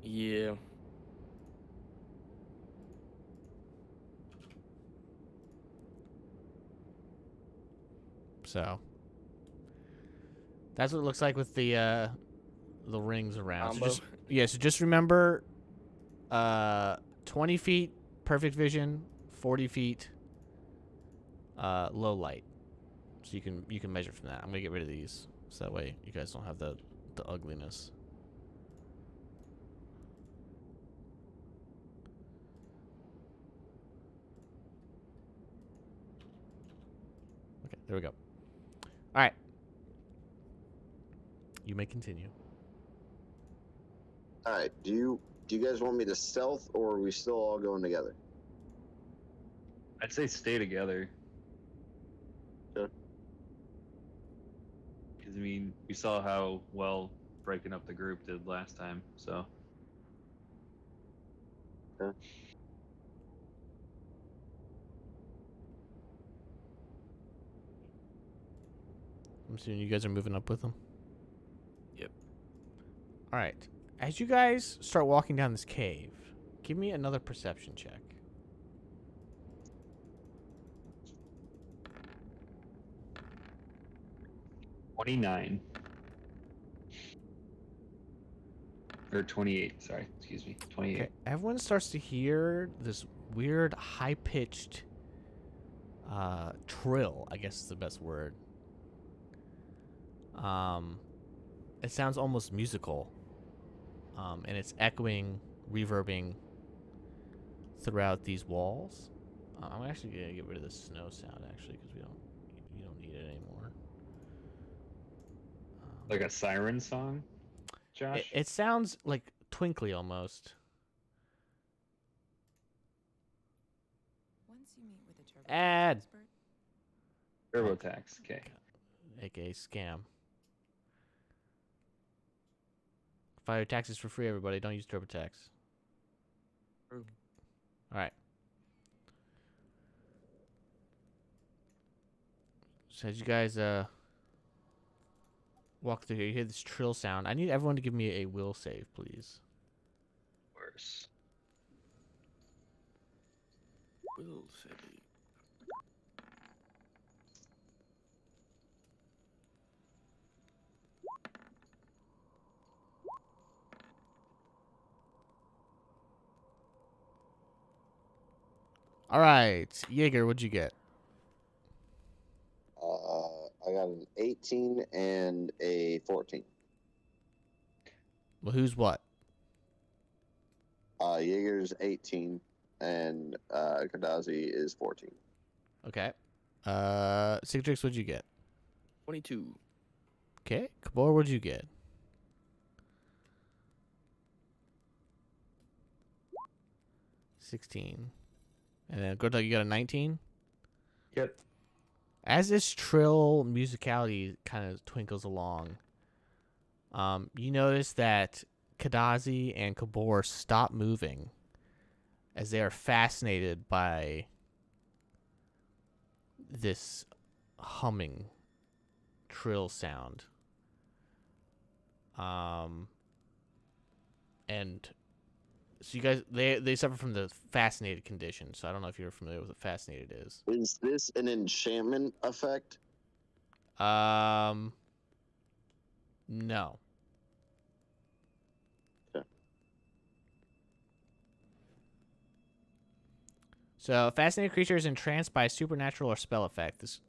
Yeah. So that's what it looks like with the rings around. So Combo. so just remember 20 feet perfect vision, 40 feet low light. So you can measure from that. I'm gonna get rid of these so that way you guys don't have the ugliness. Okay, there we go. All right. You may continue. All right. Do you guys want me to stealth, or are we still all going together? I'd say stay together. Sure. Because, I mean, we saw how well breaking up the group did last time, so. Yeah. I'm assuming you guys are moving up with them. Yep. All right. As you guys start walking down this cave, give me another perception check. 29. Or 28, sorry. Excuse me. 28. Okay. Everyone starts to hear this weird, high-pitched trill, I guess is the best word. It sounds almost musical. And it's echoing, reverbing throughout these walls. I'm actually gonna get rid of the snow sound actually because you don't need it anymore. Like a siren song, Josh? It sounds like twinkly almost. Once you meet with a turbo Ad. expert, TurboTax, okay. AKA scam. File your taxes for free, everybody. Don't use TurboTax. True. All right. So as you guys walk through here, you hear this trill sound. I need everyone to give me a will save, please. Worse. will save. All right, Jaeger, what'd you get? I got an 18 and a 14. Well, who's what? Jaeger's 18 and Kadazi is 14. Okay. Cicatrix, what'd you get? 22. Okay. Kabor, what'd you get? 16. And then Gortog, you got a 19? Yep. As this trill musicality kind of twinkles along, you notice that Kadazi and Kabor stop moving as they are fascinated by this humming trill sound. And so you guys, they suffer from the fascinated condition. So I don't know if you're familiar with what fascinated is. Is this an enchantment effect? No. Okay. So, a fascinated creature is entranced by a supernatural or spell effect. The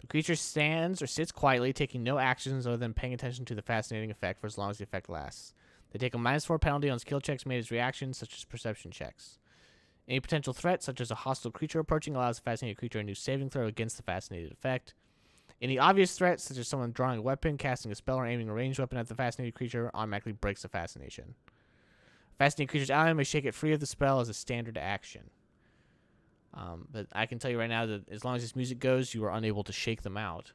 creature stands or sits quietly, taking no actions other than paying attention to the fascinating effect for as long as the effect lasts. They take a -4 penalty on skill checks made as reactions, such as perception checks. Any potential threat, such as a hostile creature approaching, allows the fascinated creature a new saving throw against the fascinated effect. Any obvious threat, such as someone drawing a weapon, casting a spell, or aiming a ranged weapon at the fascinated creature, automatically breaks the fascination. Fascinated creature's ally may shake it free of the spell as a standard action. But I can tell you right now that as long as this music goes, you are unable to shake them out.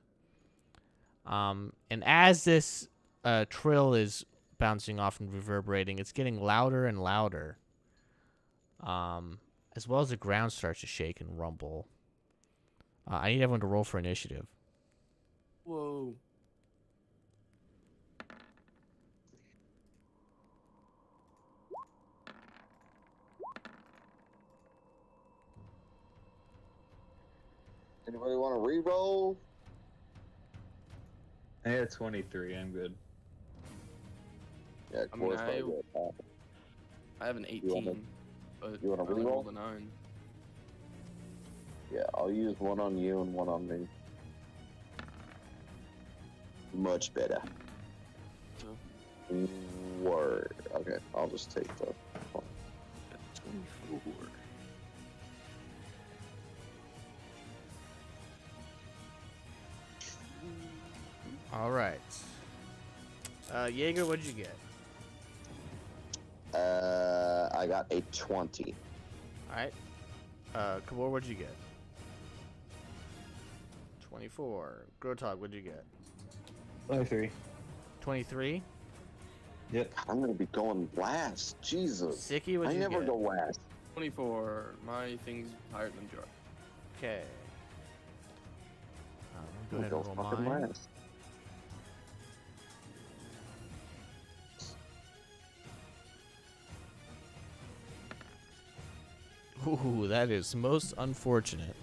And as this trill is bouncing off and reverberating, it's getting louder and louder. As well as the ground starts to shake and rumble. I need everyone to roll for initiative. Whoa. Anybody want to re-roll? I had 23. I'm good. Yeah, I mean, Core's probably good. I have an You wanna- 18, but you wanna I only reroll? rolled a 9. Yeah, I'll use one on you and one on me. Much better. So, Word. Okay, I'll just take the. 24. All right. Jaeger, what'd you get? I got a 20. All right. Kabor, what'd you get? 24. Grotog, what'd you get? 23. 23. Yep. I'm gonna be going last. Jesus. Sicky, what'd I you never get? go last. 24. My thing's higher than Jar. Okay. Go I'm ahead gonna and go roll fucking mine. last. Ooh, that is most unfortunate.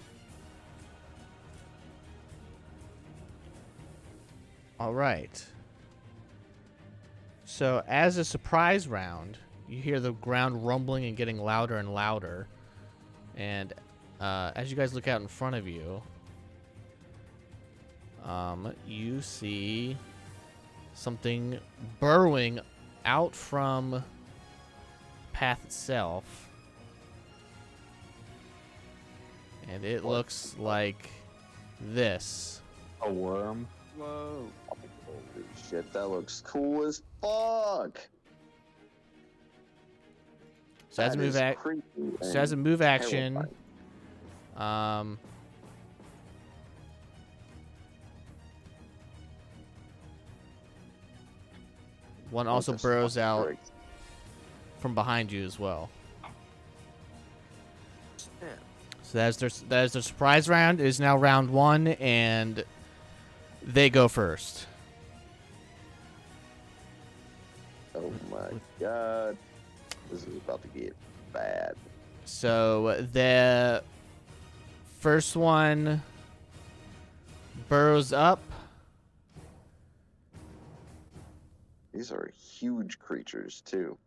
All right. So, as a surprise round, you hear the ground rumbling and getting louder and louder. And as you guys look out in front of you, you see something burrowing out from path itself. And it looks like this. A worm. Whoa. Holy shit, that looks cool as fuck. So as a That move is act, creepy so as a and move action, terrifying. one also What the burrows fuck, out Drake? from behind you as well. Snap. So that is their surprise round. It is now round 1, and they go first. Oh my god. This is about to get bad. So the First one burrows up. These are huge creatures too.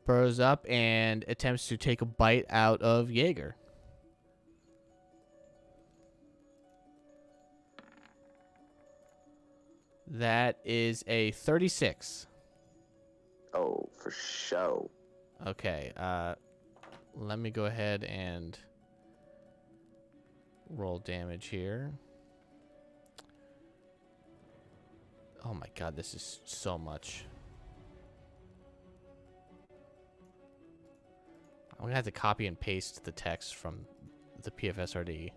Burrows up and attempts to take a bite out of Jaeger. That is a 36. Oh, for show. Okay, let me go ahead and roll damage here. Oh my god, this is so much. I'm gonna have to copy and paste the text from the PFSRD.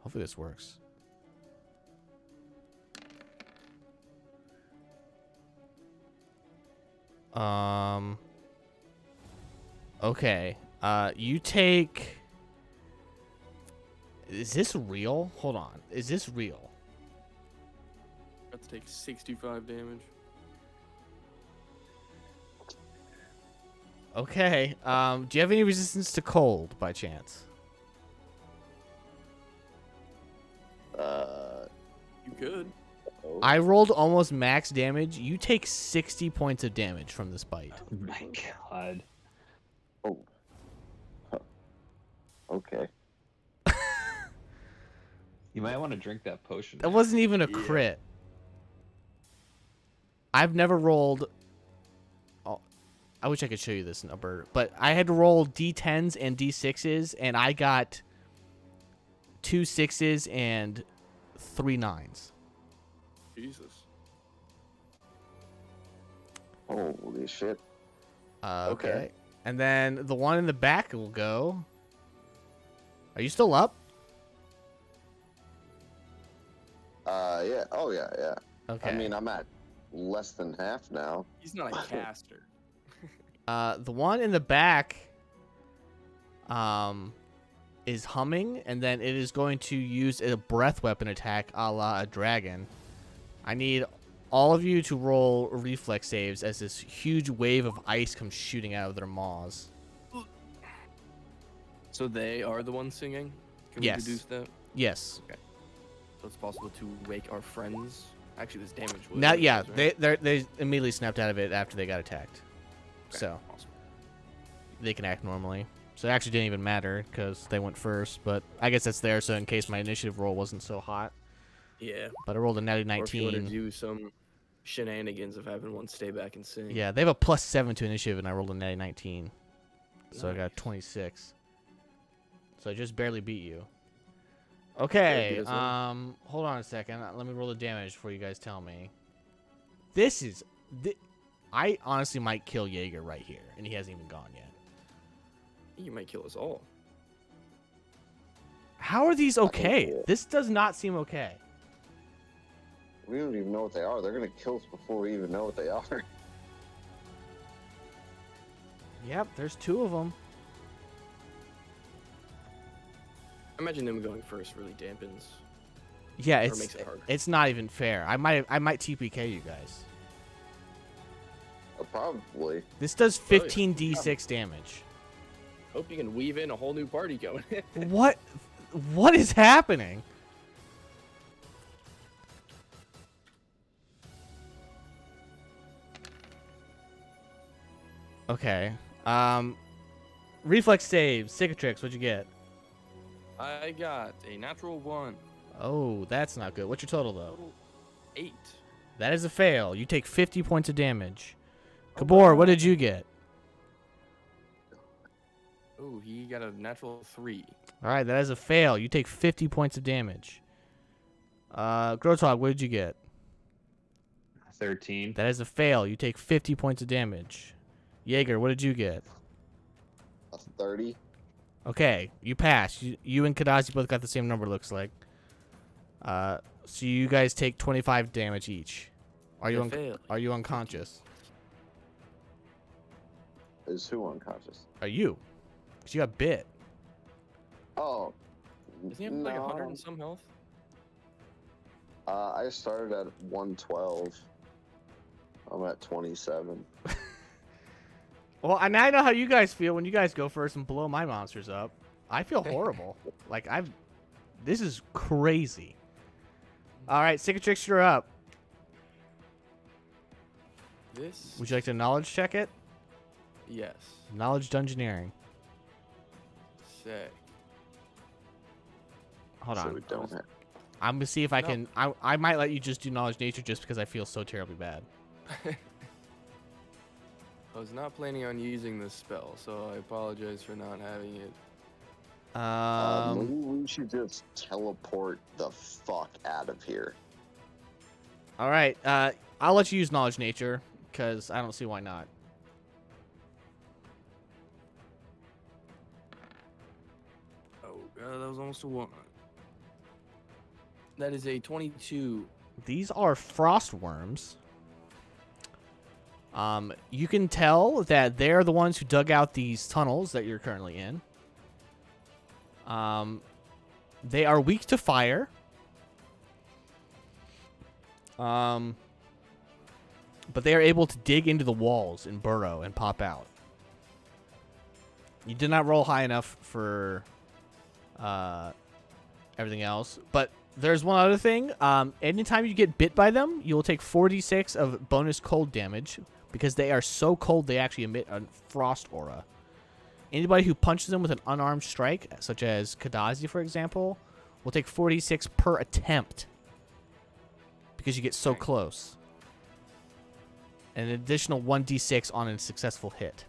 Hopefully this works. Okay. You take... Is this real? Hold on. Is this real? Got to take 65 damage. Okay. Do you have any resistance to cold by chance? You could. Oh. I rolled almost max damage. You take 60 points of damage from this bite. Oh my god. Oh. Huh. Okay. You might want to drink that potion. That wasn't even a Yeah. crit. I've never rolled... Oh, I wish I could show you this number, but I had to roll D10s and D6s, and I got 2 6s and 3 9s. Jesus. Holy shit. Okay. Okay. And then the one in the back will go. Are you still up? Yeah. Oh, yeah, yeah. Okay. I mean, I'm at less than half now. He's not a caster. The one in the back is humming, and then it is going to use a breath weapon attack a la a dragon. I need all of you to roll reflex saves as this huge wave of ice comes shooting out of their maws. So they are the ones singing? Can Yes. we deduce that? Yes. So it's possible to wake our friends? Actually, this damage was... Now, yeah, right? they immediately snapped out of it after they got attacked. Okay, So awesome. they can act normally. So it actually didn't even matter because they went first, but I guess that's there so in case my initiative roll wasn't so hot. Yeah. But I rolled a natty Or if you want to 19. do some shenanigans of having one stay back and sing. Yeah, they have a +7 to initiative, and I rolled a natty 19. So I got Nice. 26. So I just barely beat you. Okay, beat us all. hold on a second. Let me roll the damage before you guys tell me. This is... I honestly might kill Jaeger right here, and he hasn't even gone yet. You might kill us all. How are these okay? Oh. This does not seem okay. We don't even know what they are. They're going to kill us before we even know what they are. Yep, there's 2 of them. I imagine them going first really dampens. Yeah, Or it's makes it harder. it's not even fair. I might TPK you guys. Probably. This does Oh, yeah. 15d6 damage. Hope you can weave in a whole new party going. What is happening? Okay. Reflex saves, cicatrix, what'd you get? I got a natural 1. Oh, that's not good. What's your total though? Total 8. That is a fail. You take 50 points of damage. Oh, Kabor, what wow. did you get? Oh, he got a natural 3. All right, that is a fail. You take 50 points of damage. Grotog, what did you get? 13. That is a fail. You take 50 points of damage. Jaeger, what did you get? A 30. Okay, you pass. You and Kadazi both got the same number, looks like. So you guys take 25 damage each. Are you fail. are you unconscious? Is who unconscious? Are you? Because you got bit. Oh. Doesn't he have like no. 100 and some health? I started at 112. I'm at 27. Well, and I know how you guys feel when you guys go first and blow my monsters up. I feel horrible. Like this is crazy. All right, Cicatrix, you're up. This. Would you like to knowledge check it? Yes. Knowledge dungeoneering. Sick. Hold So on. we don't have. I'm gonna see if I No. can. I might let you just do knowledge nature just because I feel so terribly bad. I was not planning on using this spell, so I apologize for not having it. Maybe we should just teleport the fuck out of here. All right. I'll let you use knowledge nature because I don't see why not. Oh god, that was almost a 1. That is a 22. These are frost worms. You can tell that they're the ones who dug out these tunnels that you're currently in. They are weak to fire. But they are able to dig into the walls and burrow and pop out. You did not roll high enough for everything else, but there's one other thing. Anytime you get bit by them, you will take 4d6 of bonus cold damage because they are so cold they actually emit a frost aura. Anybody who punches them with an unarmed strike, such as Kadazi, for example, will take 4d6 per attempt because you get so close. And an additional 1d6 on a successful hit.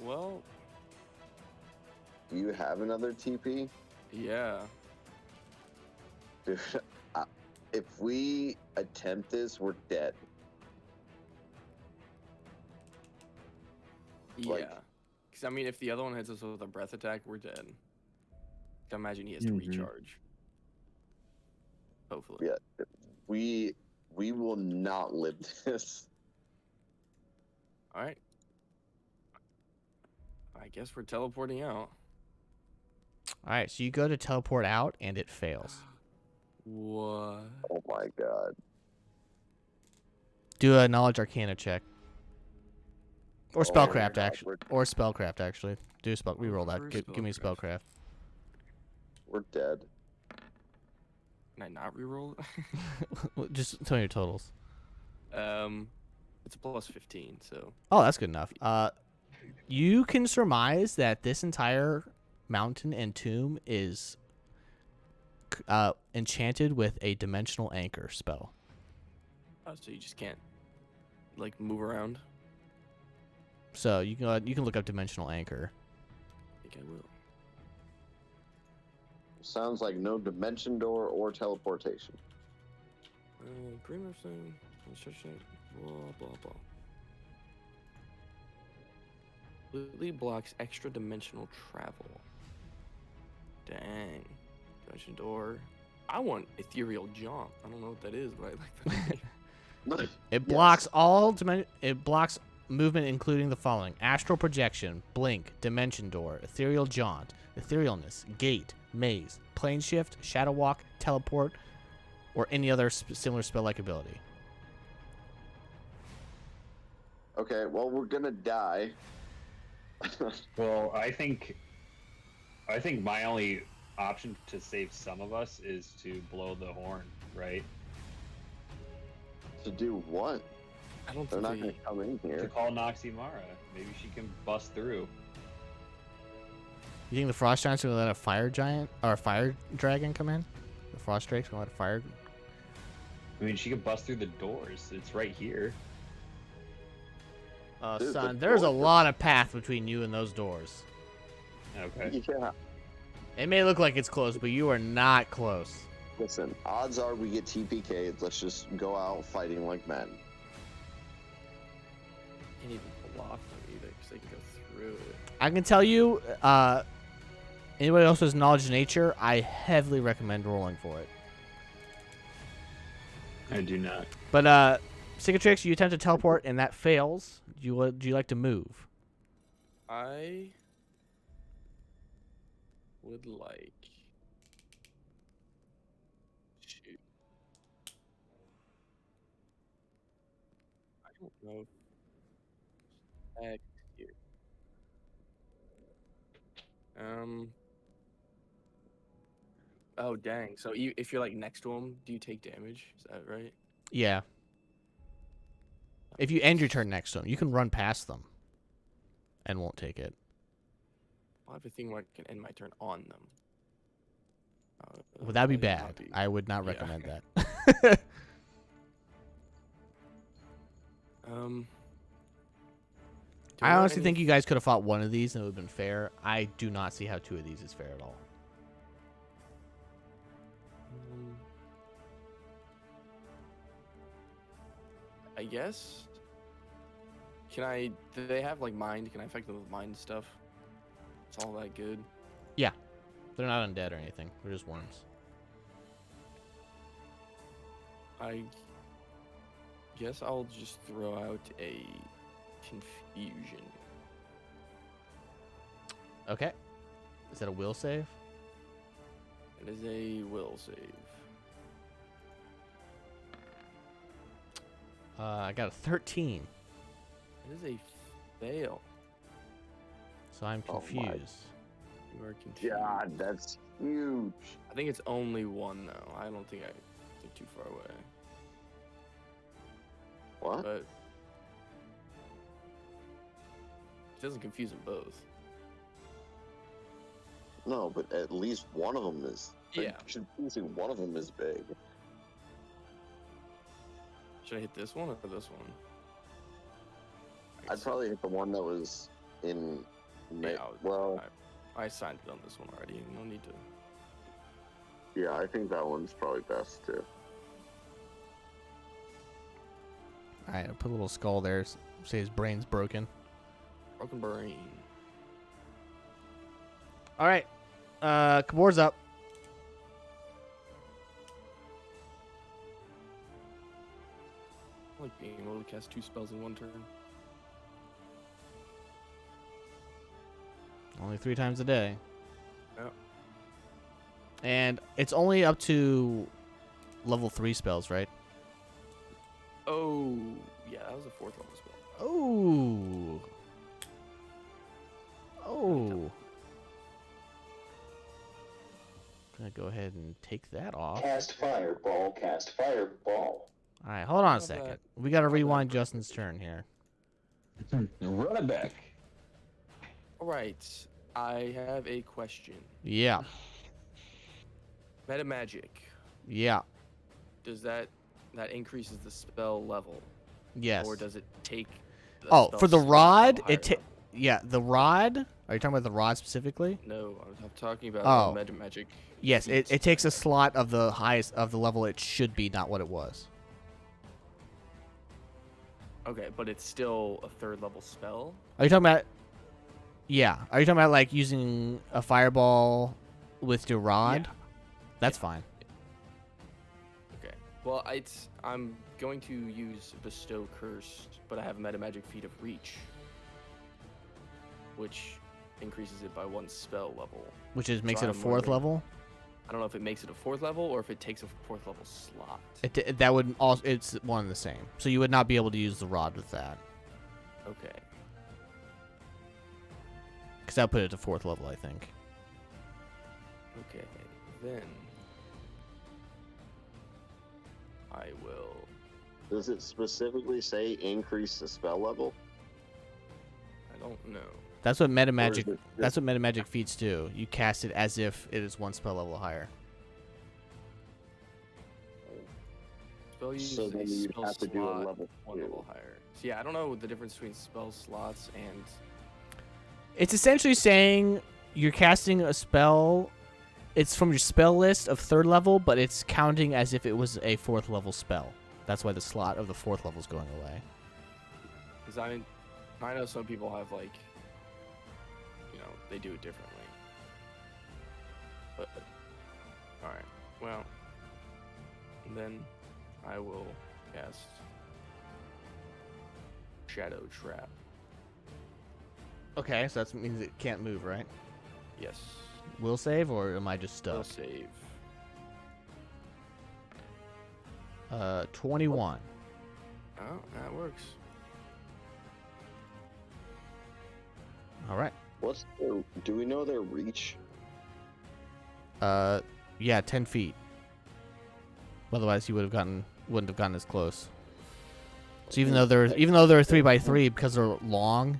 Well, Do you have another TP? yeah. Dude, if we attempt this, we're dead. Like- Yeah. Because, I mean, if the other one hits us with a breath attack, we're dead. I imagine he has to Mhm. recharge. Hopefully. Yeah. We will not live this. Alright. I guess we're teleporting out. Alright, so you go to teleport out and it fails. What? Oh my god. Do a knowledge arcana check. Or Oh my spellcraft, God, actually. Or spellcraft, actually. Do a spell. Reroll that. For Give me a spellcraft. We're dead. Can I not reroll? Just tell me your totals. It's a plus 15, so. Oh, that's good enough. You can surmise that this entire mountain and tomb is enchanted with a dimensional anchor spell. Oh, so you just can't, like, move around? So you can look up dimensional anchor. I think I will. Sounds like no dimension door or teleportation. Creamer thing, instruction, blah, blah, blah. Completely blocks extra dimensional travel. Dang. Dimension door. I want ethereal jump. I don't know what that is, but I like that name. It blocks it blocks movement including the following: astral projection, blink, dimension door, ethereal jaunt, etherealness, gate, maze, plane shift, shadow walk, teleport, or any other similar spell-like ability. Okay, well, we're gonna die. Well, I think my only option to save some of us is to blow the horn, right? To do what? I don't They're think not they... gonna come in To here. call Noximara. Maybe she can bust through. You think the frost giants are gonna let a fire giant or a fire dragon come in? The frost drake's gonna let a fire. I mean, she could bust through the doors. It's right here. Dude, Son, the there's a doors are- lot of path between you and those doors. Okay. Yeah. It may look like it's close, but you are not close. Listen, odds are we get TPK'd. Let's just go out fighting like men. Can't even block them either, because they can go through it. I can tell you, anybody else who has knowledge of nature, I heavily recommend rolling for it. I do not. But Cicatrix, you attempt to teleport and that fails. Do you like to move? I would like don't know. Heck here. Oh dang. So if you're like next to him, do you take damage? Is that right? Yeah. If you end your turn next to them, you can run past them and won't take it. I have a thing where I can end my turn on them. Well, that'd be that bad. would not be- I would not yeah. recommend that. Do I know honestly any- think you guys could have fought one of these and it would have been fair. I do not see how two of these is fair at all. I guess. Can I? Do they have like mind? Can I affect them with mind stuff? It's all that good. They're not undead or anything. They're just worms. I guess I'll just throw out a confusion. Okay. Is that a will save? It is a will save. I got a 13. It is a fail. So I'm Oh my. confused. You are confused. God, that's huge. I think it's only one though. I don't think I think too far away. What? But it doesn't confuse them both. No, but at least one of them is. Yeah. Confusing. One of them is big. Should I hit this one or this one? I'd probably hit the one that was in. Yeah, Well, I signed it on this one already. No need to. yeah, I think that one's probably best too. Alright, I'll put a little skull there. Say his brain's broken. Broken brain. Alright. Kabor's up. I like being able to cast 2 spells in one turn. Only 3 times a day. Yep. And it's only up to level 3 spells, right? Oh, yeah, that was a 4th level spell. Oh. Oh. Gonna go ahead and take that off. Cast fireball, cast fireball. Alright, hold on a How second. about- We gotta how about rewind that? Justin's turn here. Run it back. Alright, I have a question. Yeah. Meta magic. Yeah. Does that increases the spell level? Yes. Or does it take the Oh, spell for the slot to a rod, higher it ta- level? yeah, the rod. Are you talking about the rod specifically? No, I'm talking about Oh. meta magic. Yes, feat. it takes a slot of the highest of the level it should be, not what it was. Okay, but it's still a 3rd level spell. Are you talking about? Yeah. Are you talking about like using a fireball with your rod? Yeah. That's fine. Okay. Well, I'm going to use Bestow Curse, but I have Meta Magic Feat of Reach, which increases it by 1 spell level. Which is makes So it a I'm 4th wondering- level. I don't know if it makes it a 4th level or if it takes a 4th level slot. That would also it's one and the same. So you would not be able to use the rod with that Okay. because that put it to 4th level, I think. Okay. Then I will. Does it specifically say increase the spell level? I don't know. That's what meta Or is magic. it That's what meta magic feats do. You cast it as if it is 1 spell level higher. Spell uses So then a you'd spell have to do a slot level 1 2. level higher. So yeah, I don't know the difference between spell slots and. It's essentially saying you're casting a spell. It's from your spell list of 3rd level, but it's counting as if it was a 4th level spell. That's why the slot of the 4th level is going away. Because I know some people have like, they do it differently. But all right, well, then I will cast Shadow Trap. Okay, so that means it can't move, right? Yes. Will save, or am I just Will stuck? save. 21. Oh, that works. All right. Do we know their reach? Yeah, 10 feet. Otherwise, you wouldn't have gotten as close. So even though they're 3x3, because they're long,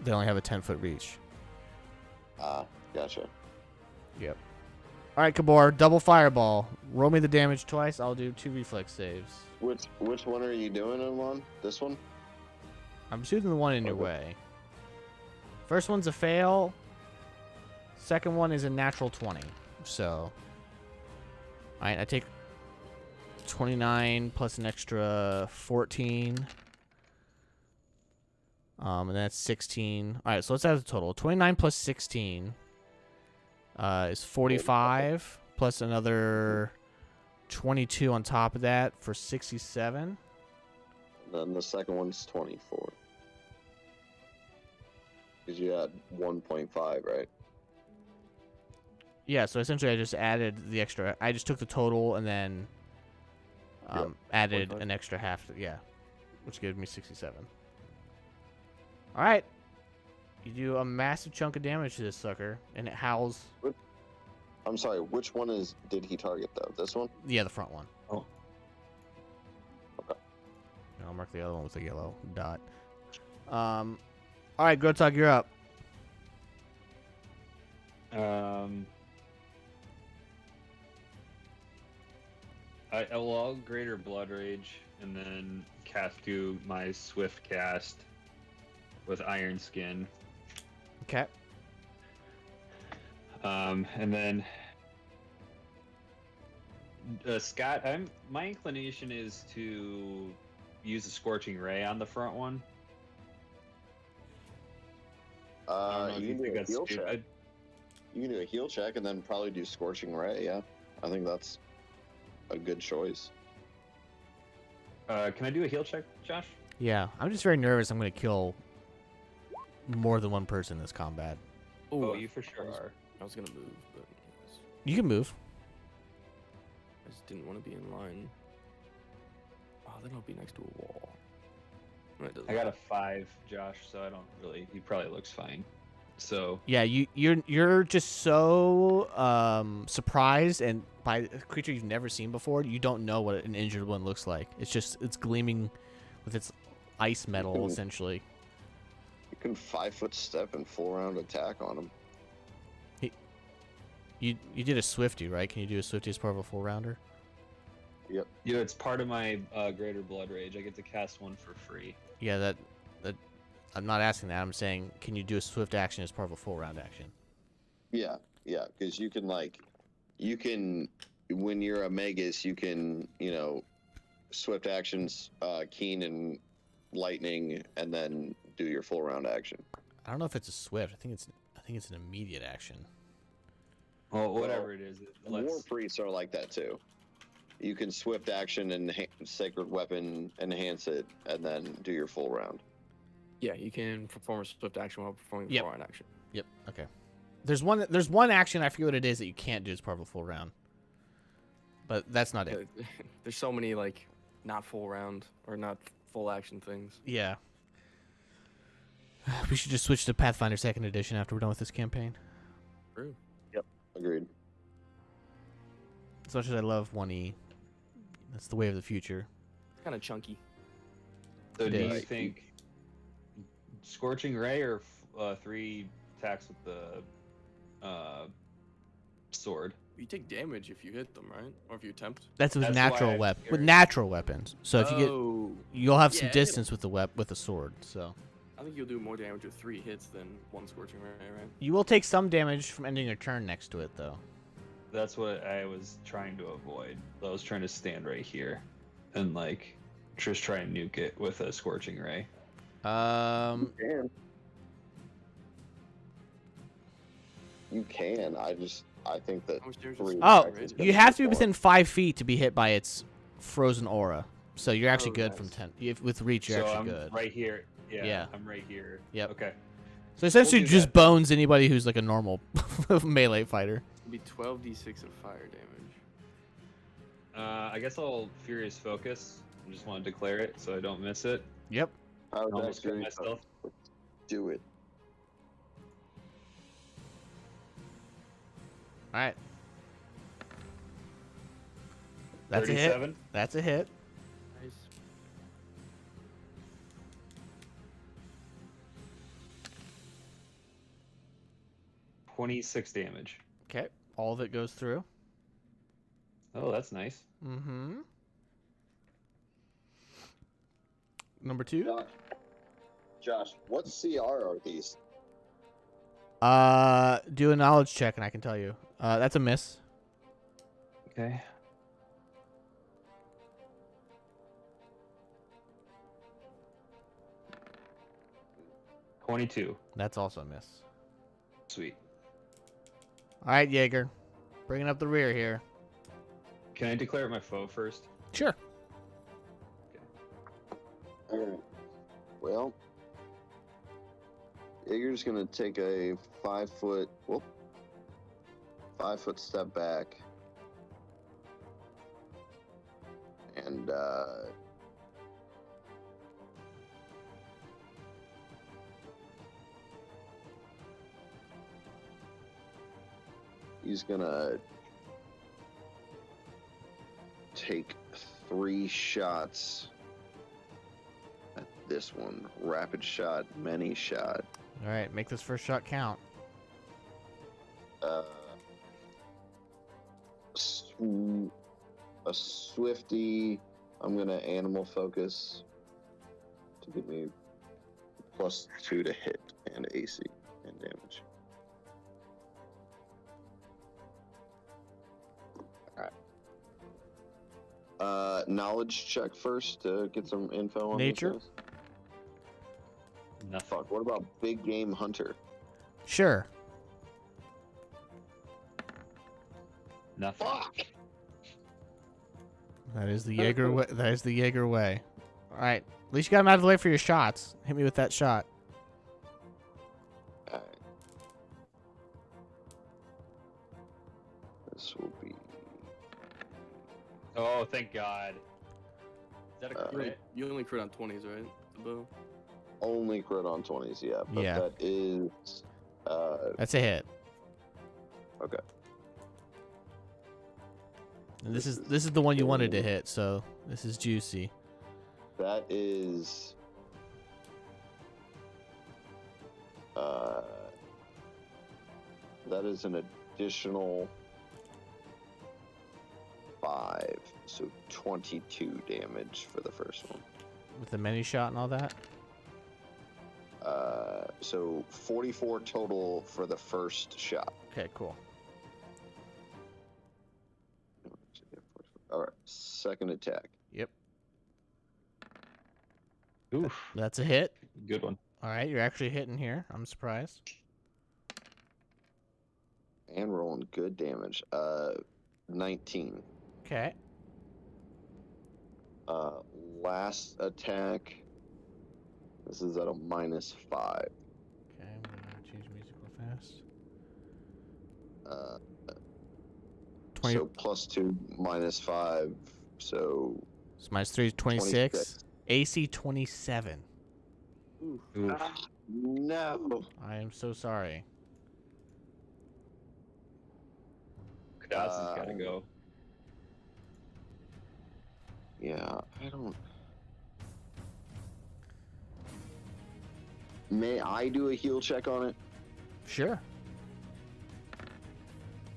they only have a 10-foot reach. Ah, gotcha. Yep. All right, Kabor, double fireball. Roll me the damage twice. I'll do 2 reflex saves. Which one are you doing them on? This one? I'm shooting the one in your Okay. way. First one's a fail. Second one is a natural 20. So, all right, I take 29 plus an extra 14. And that's 16. All right, so let's add the total. 29 plus 16 is 45, plus another 22 on top of that for 67. Then the second one's 24. Because you had 1.5, right? Yeah, so essentially I just added the extra. I just took the total and then added 45. an extra half. Yeah, which gave me 67. All right. You do a massive chunk of damage to this sucker, and it howls. I'm sorry, which one did he target though? This one? Yeah, the front one. Oh. Okay. And I'll mark the other one with a yellow dot. All right, Grotog, you're up. I'll Greater Blood Rage and then do my Swift cast with Iron Skin. Okay. And then Scott, my inclination is to use a Scorching Ray on the front one. I don't know if You you can think do a that's heal check. stupid. You can do a heal check and then probably do Scorching Ray, yeah. I think that's a good choice. Can I do a heal check, Josh? Yeah, I'm just very nervous. I'm going to kill more than one person in this combat. Ooh, Oh, you for sure are. I was gonna move, but You can move. I just didn't want to be in line. Oh, then I'll be next to a wall. That doesn't I got a matter. 5, Josh, so I don't really. He probably looks fine. So Yeah, you're just so surprised and by a creature you've never seen before. You don't know what an injured one looks like. It's gleaming with its ice metal essentially. You can 5-foot step and 4-round attack on him. You did a Swifty, right? Can you do a Swifty as part of a full rounder? Yep. yeah, it's part of my Greater Blood Rage. I get to cast one for free. Yeah, that I'm not asking that. I'm saying, can you do a swift action as part of a full round action? Yeah, because you can when you're a Magus, you can, swift actions, Keen and Lightning, and then do your full round action. I don't know if it's a swift. I think it's an immediate action. Well, whatever it is. War Priests are like that too. You can swift action and Sacred Weapon enhance it, and then do your full round. Yeah, you can perform a swift action while performing the Yep. full round action. Yep. Okay. There's one action, I forget what it is, that you can't do as part of a full round. But that's not it. There's so many like not full round or not full action things. Yeah. We should just switch to Pathfinder 2nd Edition after we're done with this campaign. True. Agreed. As much as I love 1E, that's the way of the future. It's kind of chunky. So It do you is. think Scorching Ray or 3 attacks with the sword? You take damage if you hit them, right? Or if you attempt. That's with That's natural why I'm weapon with curious. natural weapons. So if you get, Oh, you'll have Yeah, some it'll- distance with the with a sword. So I think you'll do more damage with 3 hits than 1 scorching ray, right? you will take some damage from ending your turn next to it, though. That's what I was trying to avoid. I was trying to stand right here and just try and nuke it with a Scorching Ray. You can. I think that How much damage three is Oh, scorching ray do? you have to be within 5 feet to be hit by its frozen aura. So you're actually Oh, good from nice. 10. With reach, you're So actually I'm good. right here. Yeah, Yeah. I'm right here. Yep. Okay. So essentially, do just that. bones anybody who's like a normal melee fighter. It'll be 12d6 of fire damage. I guess I'll Furious Focus. I just want to declare it so I don't miss it. Yep. I would Almost killed actually myself. do it. All right. That's a hit. 37. That's a hit. Nice. $26 damage. Okay. All of it goes through. Oh, that's nice. Mm-hmm. Number 2. Josh, what CR are these? Do a knowledge check and I can tell you. That's a miss. Okay. $22. That's also a miss. Sweet. All right, Jaeger. Bringing up the rear here. Can I declare my foe first? Sure. Alright. Well, Jaeger's gonna take a 5 foot step back. And he's gonna take 3 shots at this one. Rapid shot, many shot. All right, make this first shot count. A Swifty. I'm gonna animal focus to give me +2 to hit and AC and damage. Alright. Knowledge check first to get some info on these Nature? guys. Nothing. Fuck, what about Big Game Hunter? Sure. Nothing. Fuck! That is the Jaeger way. That is the Jaeger way. All right. At least you got him out of the way for your shots. Hit me with that shot. Alright. This will be Oh, thank God. Is that a Uh, crit? You only crit on 20s, right? The bow. only crit on 20s, yeah. But Yeah. that is That's a hit. okay. And this is the one you wanted to hit. So this is juicy. That is that is an additional 5, so 22 damage for the first one. With the mini shot and all that. So 44 total for the first shot. Okay, cool. All right, second attack. Yep. Oof. That's a hit. Good one. All right, you're actually hitting here. I'm surprised. And rolling good damage. 19. Okay. Last attack. This is at a -5. Okay, I'm gonna change music real fast. 20. So +2 -5. So So minus 3 is 26. AC 27. Oof. no. I am so sorry. Kadaz's gotta go. Yeah, I don't. May I do a heal check on it? Sure.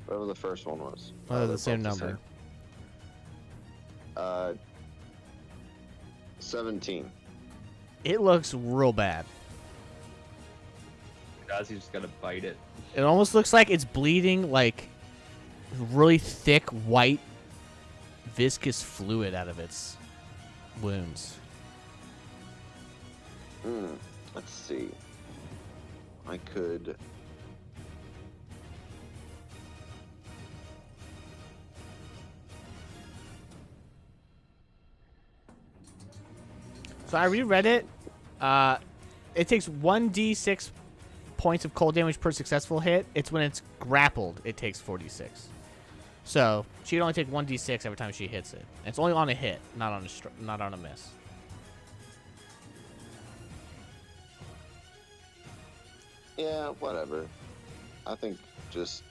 Whatever the first one was. Oh, they're the same both number. 17. It looks real bad. Kadazi just gotta bite it. It almost looks like it's bleeding like really thick white viscous fluid out of its wounds. Let's see. I could. So I reread it. It takes 1d6 points of cold damage per successful hit. It's when it's grappled, it takes 46. So she'd only take 1d6 every time she hits it. And it's only on a hit, not on a miss. Yeah, whatever. I think just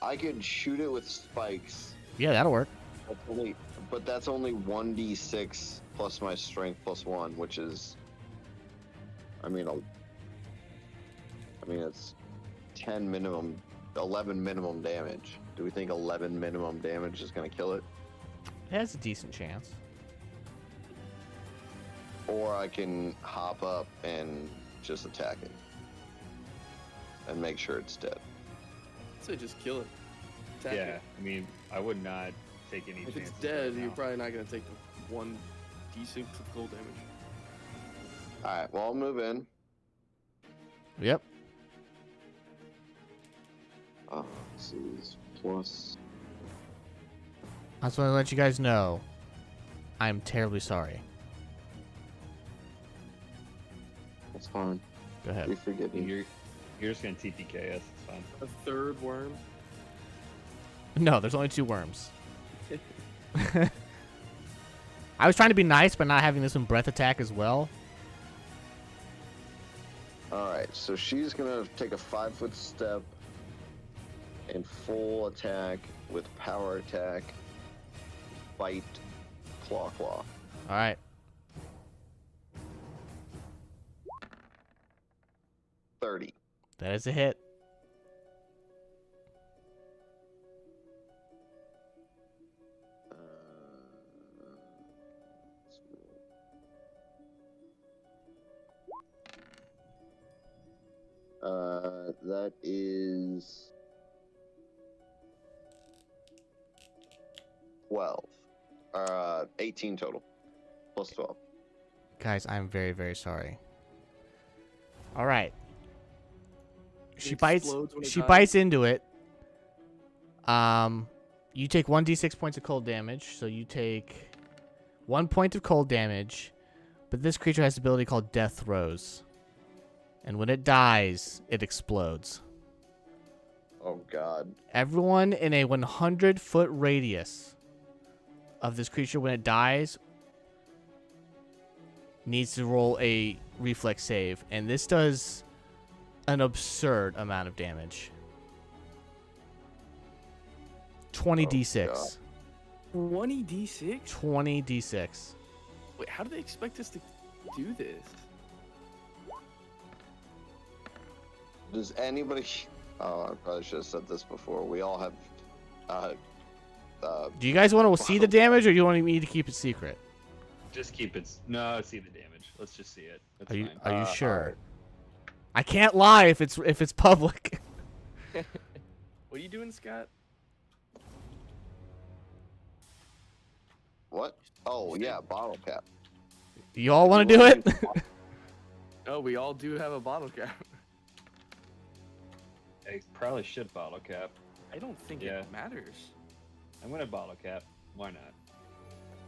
I could shoot it with spikes. Yeah, that'll work. But that's only 1d6 plus my strength plus 1, which is, I mean, it's 10 minimum, 11 minimum damage. Do we think 11 minimum damage is going to kill it? It has a decent chance. Or I can hop up and just attack it. And make sure it's dead. So just kill it. Attack Yeah, it. I mean, I would not take any If chances. it's dead, right you're now. probably not gonna take the 1d6 of cold damage. Alright, well, I'll move in. Yep. This is plus. I just want to let you guys know, I'm terribly sorry. That's fine. Go ahead. We forgive you. You're just gonna TPK us. It's fine. A third worm. No, there's only 2 worms. I was trying to be nice by not having this one breath attack as well. Alright, so she's gonna take a 5-foot step and full attack with power attack, bite, claw. All right. 30. That is a hit. That is 12. 18 total. Plus 12. Guys, I'm very, very sorry. All right. She It bites. explodes when it She dies. bites into it. You take 1d6 points of cold damage, so you take 1 point of cold damage. But this creature has the ability called Death Throes, and when it dies, it explodes. Oh god. Everyone in a 100-foot radius of this creature, when it dies, needs to roll a reflex save, and this does an absurd amount of damage. 20d6. 20d6? 20d6. Wait, how do they expect us to do this? Does anybody... Oh, I probably should have said this before. We all have... Do you guys want to see the damage, or do you want me to keep it secret? Just keep it. No, see the damage. Let's just see it. That's Are you fine. are you sure? alright. I can't lie if it's public. What are you doing, Scott? What? Oh, yeah, bottle cap. You all want to do it? Oh, we all do have a bottle cap. I probably should bottle cap. I don't think Yeah. it matters. I'm gonna bottle cap. Why not?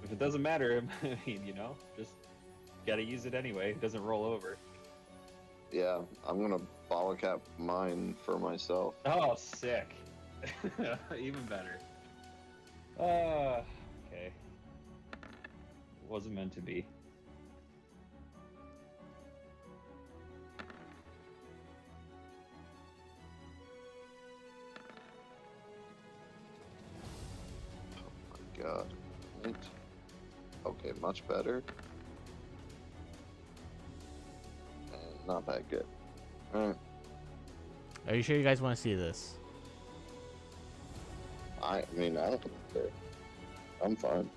If it doesn't matter, I mean, just gotta use it anyway. It doesn't roll over. Yeah, I'm gonna bottle cap mine for myself. Oh, sick. Even better. Okay. Wasn't meant to be. God. Right. Okay, much better. And not that good. Alright. Are you sure you guys want to see this? I mean, I don't care. I'm fine.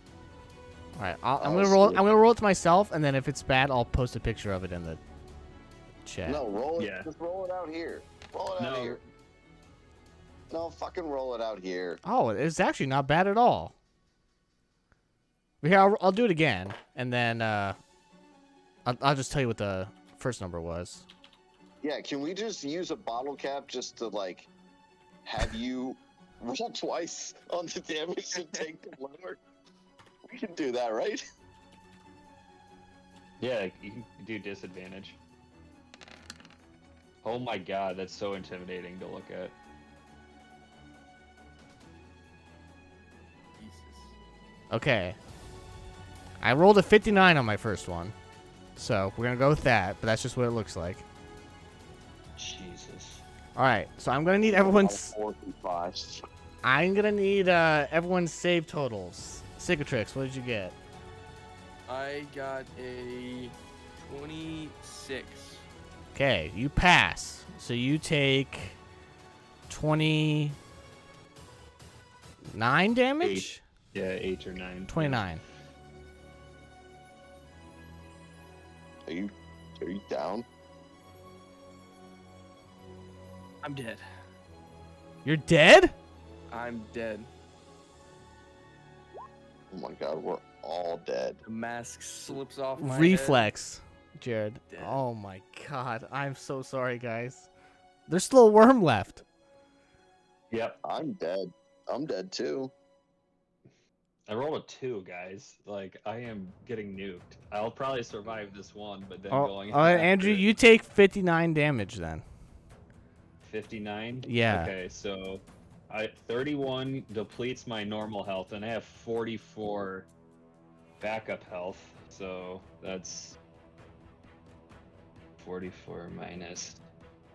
All right, I'm I'll gonna roll. see I'm it. gonna roll it to myself, and then if it's bad, I'll post a picture of it in the chat. No, roll it. Yeah. Just roll it out here. Roll it out No. here. No, fucking roll it out here. Oh, it's actually not bad at all. But here, I'll do it again, and then I'll just tell you what the first number was. Yeah, can we just use a bottle cap just to, like, have you roll twice on the damage and take the lower? We can do that, right? Yeah, you can do disadvantage. Oh my god, that's so intimidating to look at. Jesus. Okay. I rolled a 59 on my first one, so we're gonna go with that. But that's just what it looks like. Jesus. All right, so I'm gonna need everyone's. 4 through 5. I'm gonna need everyone's save totals. Cicatrix, what did you get? I got a 26. Okay, you pass. So you take 29 damage. Yeah, 8 or 9. 29. Are you down? I'm dead. You're dead? I'm dead. Oh my god, we're all dead. The mask slips off my Reflex, Jared. Dead. Oh my god, I'm so sorry, guys. There's still a worm left. Yep. I'm dead. I'm dead too. I rolled a 2, guys. Like, I am getting nuked. I'll probably survive this one, but then Oh, going. Andrew, after you take 59 damage then. 59. Yeah. Okay, so 31 depletes my normal health, and I have 44 backup health. So that's 44 minus.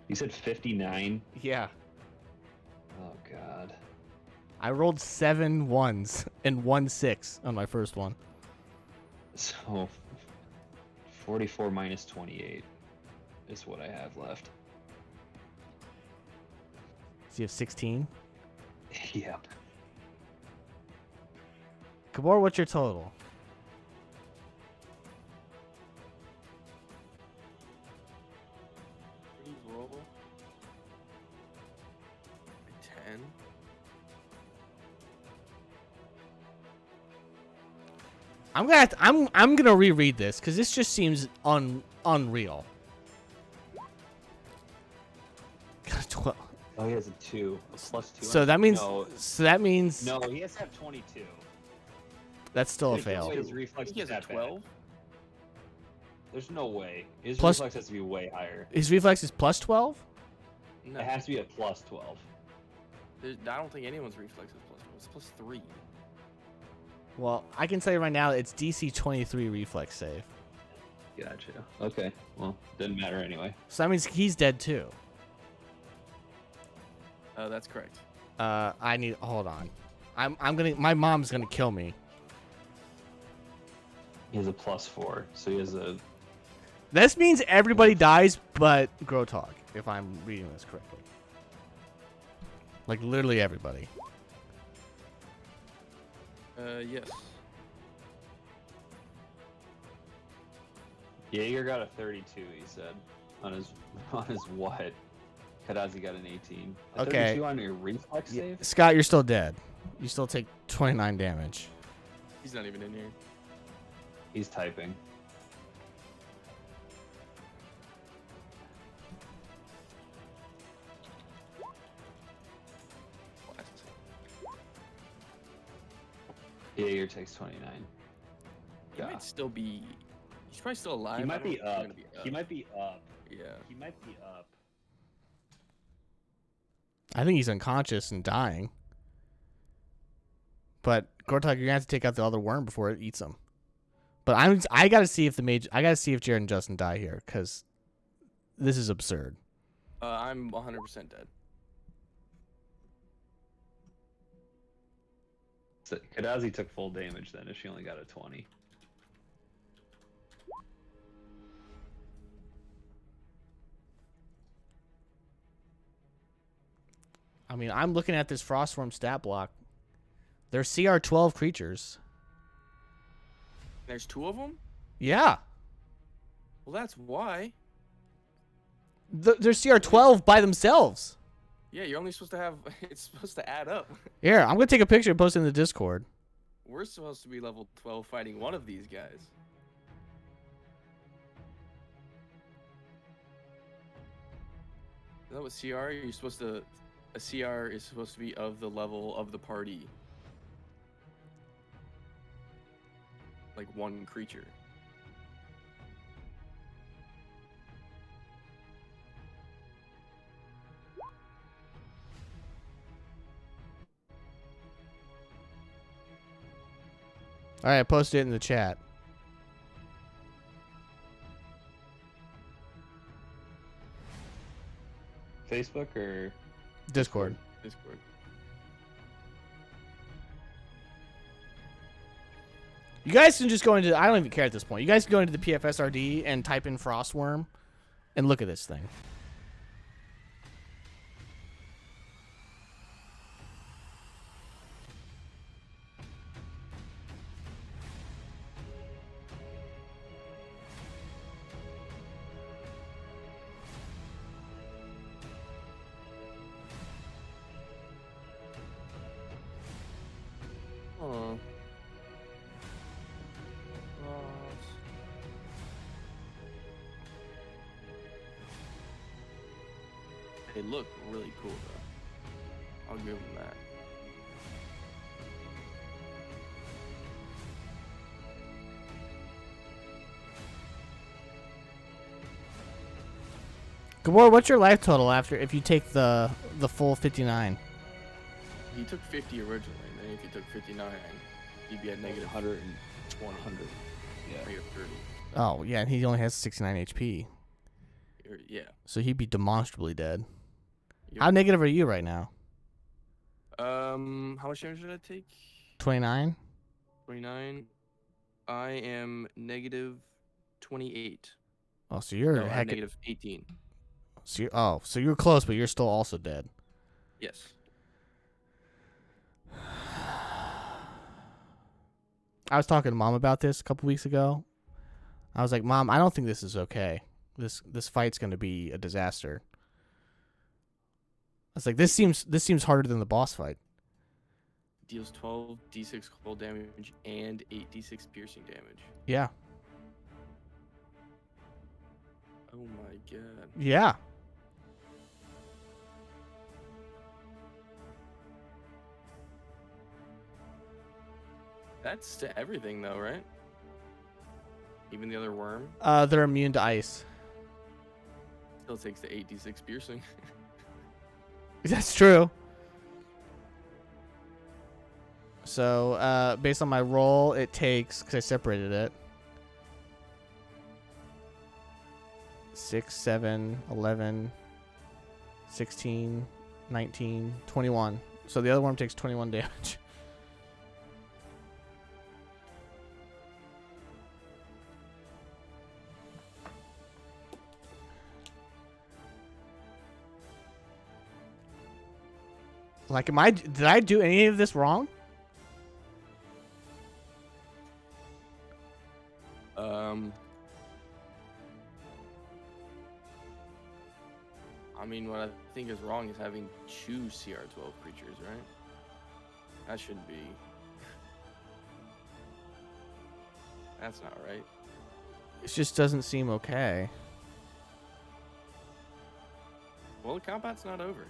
You said 59. Yeah. Oh god. I rolled 7 1s and 1 6 on my first one. So 44 minus 28 is what I have left. So you have 16. Yep. Kabor, what's your total? Please roll. 10. I'm gonna reread this because this just seems unreal. 12. Oh, he has a 2, a plus 2. So that means no, no, he has to have 22. that's still a There's no fail. way his reflex He has is a that bad. 12. There's no way. His Plus- reflex has to be way higher. His reflex is plus 12. No, It has to be a plus 12. I don't think anyone's reflex is plus 12. It's plus 3. Well, I can tell you right now, it's DC 23 reflex save. Gotcha. Okay. Well, didn't matter anyway. So that means he's dead too. That's correct. I need. Hold on. I'm gonna. My mom's gonna kill me. He has a plus 4, so he has a. This means everybody dies but Grotog, if I'm reading this correctly. Like literally everybody. Yes. Jaeger got a 32. He said on his what? Kadazi got an 18. A Okay. 32 on your reflex save. Scott, you're still dead. You still take 29 damage. He's not even in here. He's typing. Jaeger takes 29. He might still be. He's probably still alive. He I might don't be think he's up. gonna be He might be up. Yeah. He might be up. I think he's unconscious and dying. But Grotog, you're gonna have to take out the other worm before it eats him. But I gotta see if I gotta see if Jared and Justin die here, because this is absurd. I'm 100% dead. So Kadazi took full damage then if she only got a 20. I mean, I'm looking at this Frostworm stat block. They're CR12 creatures. There's 2 of them? Yeah. Well, that's why. They're CR12 by themselves. Yeah, you're only supposed to have. It's supposed to add up. Here, I'm gonna take a picture and post it in the Discord. We're supposed to be level 12 fighting one of these guys. Is that what CR? You're supposed to. A CR is supposed to be of the level of the party. Like one creature. All right, I posted it in the chat. Facebook or Discord. Discord. You guys can just go into. I don't even care at this point. You guys can go into the PFSRD and type in Frostworm, and look at this thing. Oh. They look really cool though. I'll give them that. Gabor, what's your life total after if you take the full 59? He took 50 originally, and then if he took 59, he'd be at negative 120. 100. Yeah. Negative 30. Oh yeah, and he only has 69 HP, Yeah. so he'd be demonstrably dead. Yep. How negative are you right now? How much damage did I take? 29. 29. I am negative 28. Oh, so you're No, I'm heck. negative 18. So you're close, but you're still also dead. Yes. I was talking to Mom about this a couple weeks ago. I was like, Mom, I don't think this is okay. This fight's gonna be a disaster. I was like, this seems harder than the boss fight. Deals 12 d6 cold damage and 8 d6 piercing damage. Yeah. Oh my god. Yeah. That's to everything though, right? Even the other worm They're immune to ice. still takes the 8 d6 piercing. That's true. So, based on my roll, it takes, because I separated it, 6, 7, 11, 16, 19, 21. So the other worm takes 21 damage. Like, did I do any of this wrong? I mean, what I think is wrong is having 2 CR12 creatures, right? That shouldn't be. That's not right. It just doesn't seem okay. Well, the combat's not over.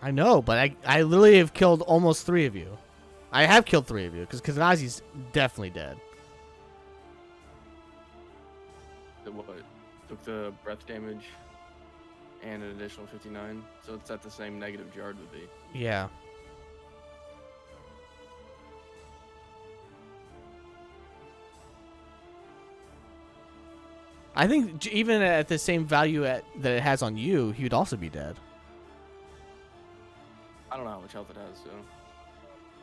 I know, but I literally have killed almost 3 of you. I have killed 3 of you, because Kaznazi's definitely dead. The what? Took the breath damage and an additional 59, so it's at the same negative Jard would be. Yeah. I think even at the same value that it has on you, he would also be dead. I don't know how much health it has, so.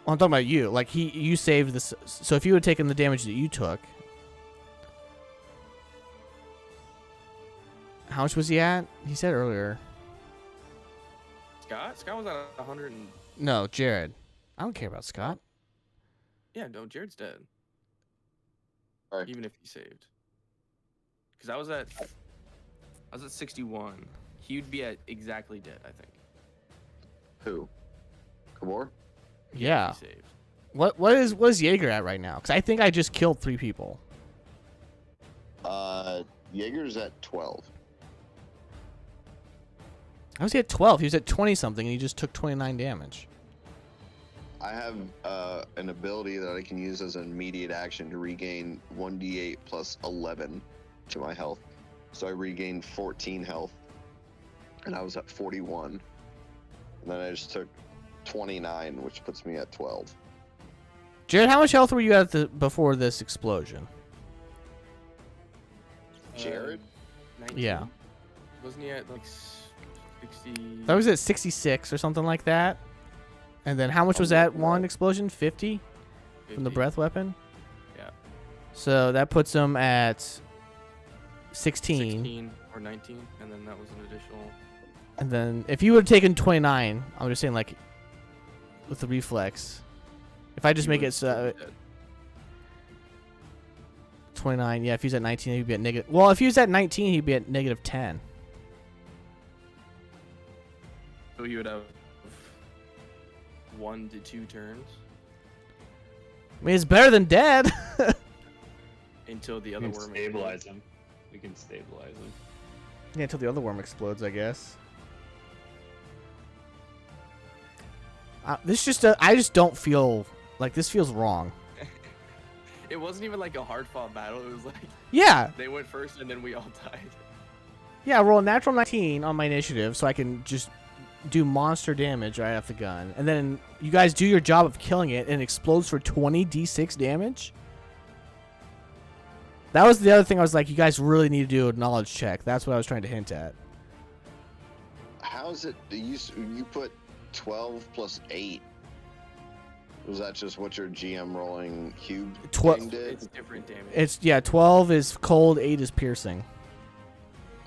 Well, I'm talking about you. Like, you saved this. So if you had taken the damage that you took, how much was he at? He said earlier. Scott was at 100 and. No, Jared. I don't care about Scott. Yeah, no, Jared's dead. Alright. Even if he saved. Because I was at 61. He would be at exactly dead, I think. Who? Kamor? Yeah. If he saved. What is Jaeger at right now? Because I think I just killed 3 people. Jaeger's at 12. How was he at 12? He was at 20 something, and he just took 29 damage. I have an ability that I can use as an immediate action to regain 1d8 plus 11 to my health. So I regained 14 health, and I was at 41. And then I just took 29, which puts me at 12. Jared, how much health were you at before this explosion? Jared? 19? Yeah. Wasn't he at like 60. That was at 66 or something like that. And then how much was that one explosion? 50 from the 50. breath weapon? Yeah. So that puts him at 16. 16 or 19, and then that was an additional. And then if you would have taken 29, I'm just saying like with the reflex. If I just he make would it still be dead. 29, yeah, if he's at 19, he'd be at negative. Well, if he was at 19, he'd be at negative 10. So you would have 1 to 2 turns I mean, it's better than dead. until the We other can worm stabilize him. We can stabilize him. Yeah, until the other worm explodes, I guess. This just, I just don't feel like this feels wrong. It wasn't even like a hard fought battle. It was like Yeah, they went first and then we all died. yeah. Roll a natural 19 on my initiative, so I can just do monster damage right off the gun, and then you guys do your job of killing it, and it explodes for 20 d6 damage. That was the other thing. I was like, you guys really need to do a knowledge check. That's what I was trying to hint at. How's it? You put 12 plus 8. Was that just what your GM rolling cube thing did? It's different damage. It's 12 is cold, 8 is piercing.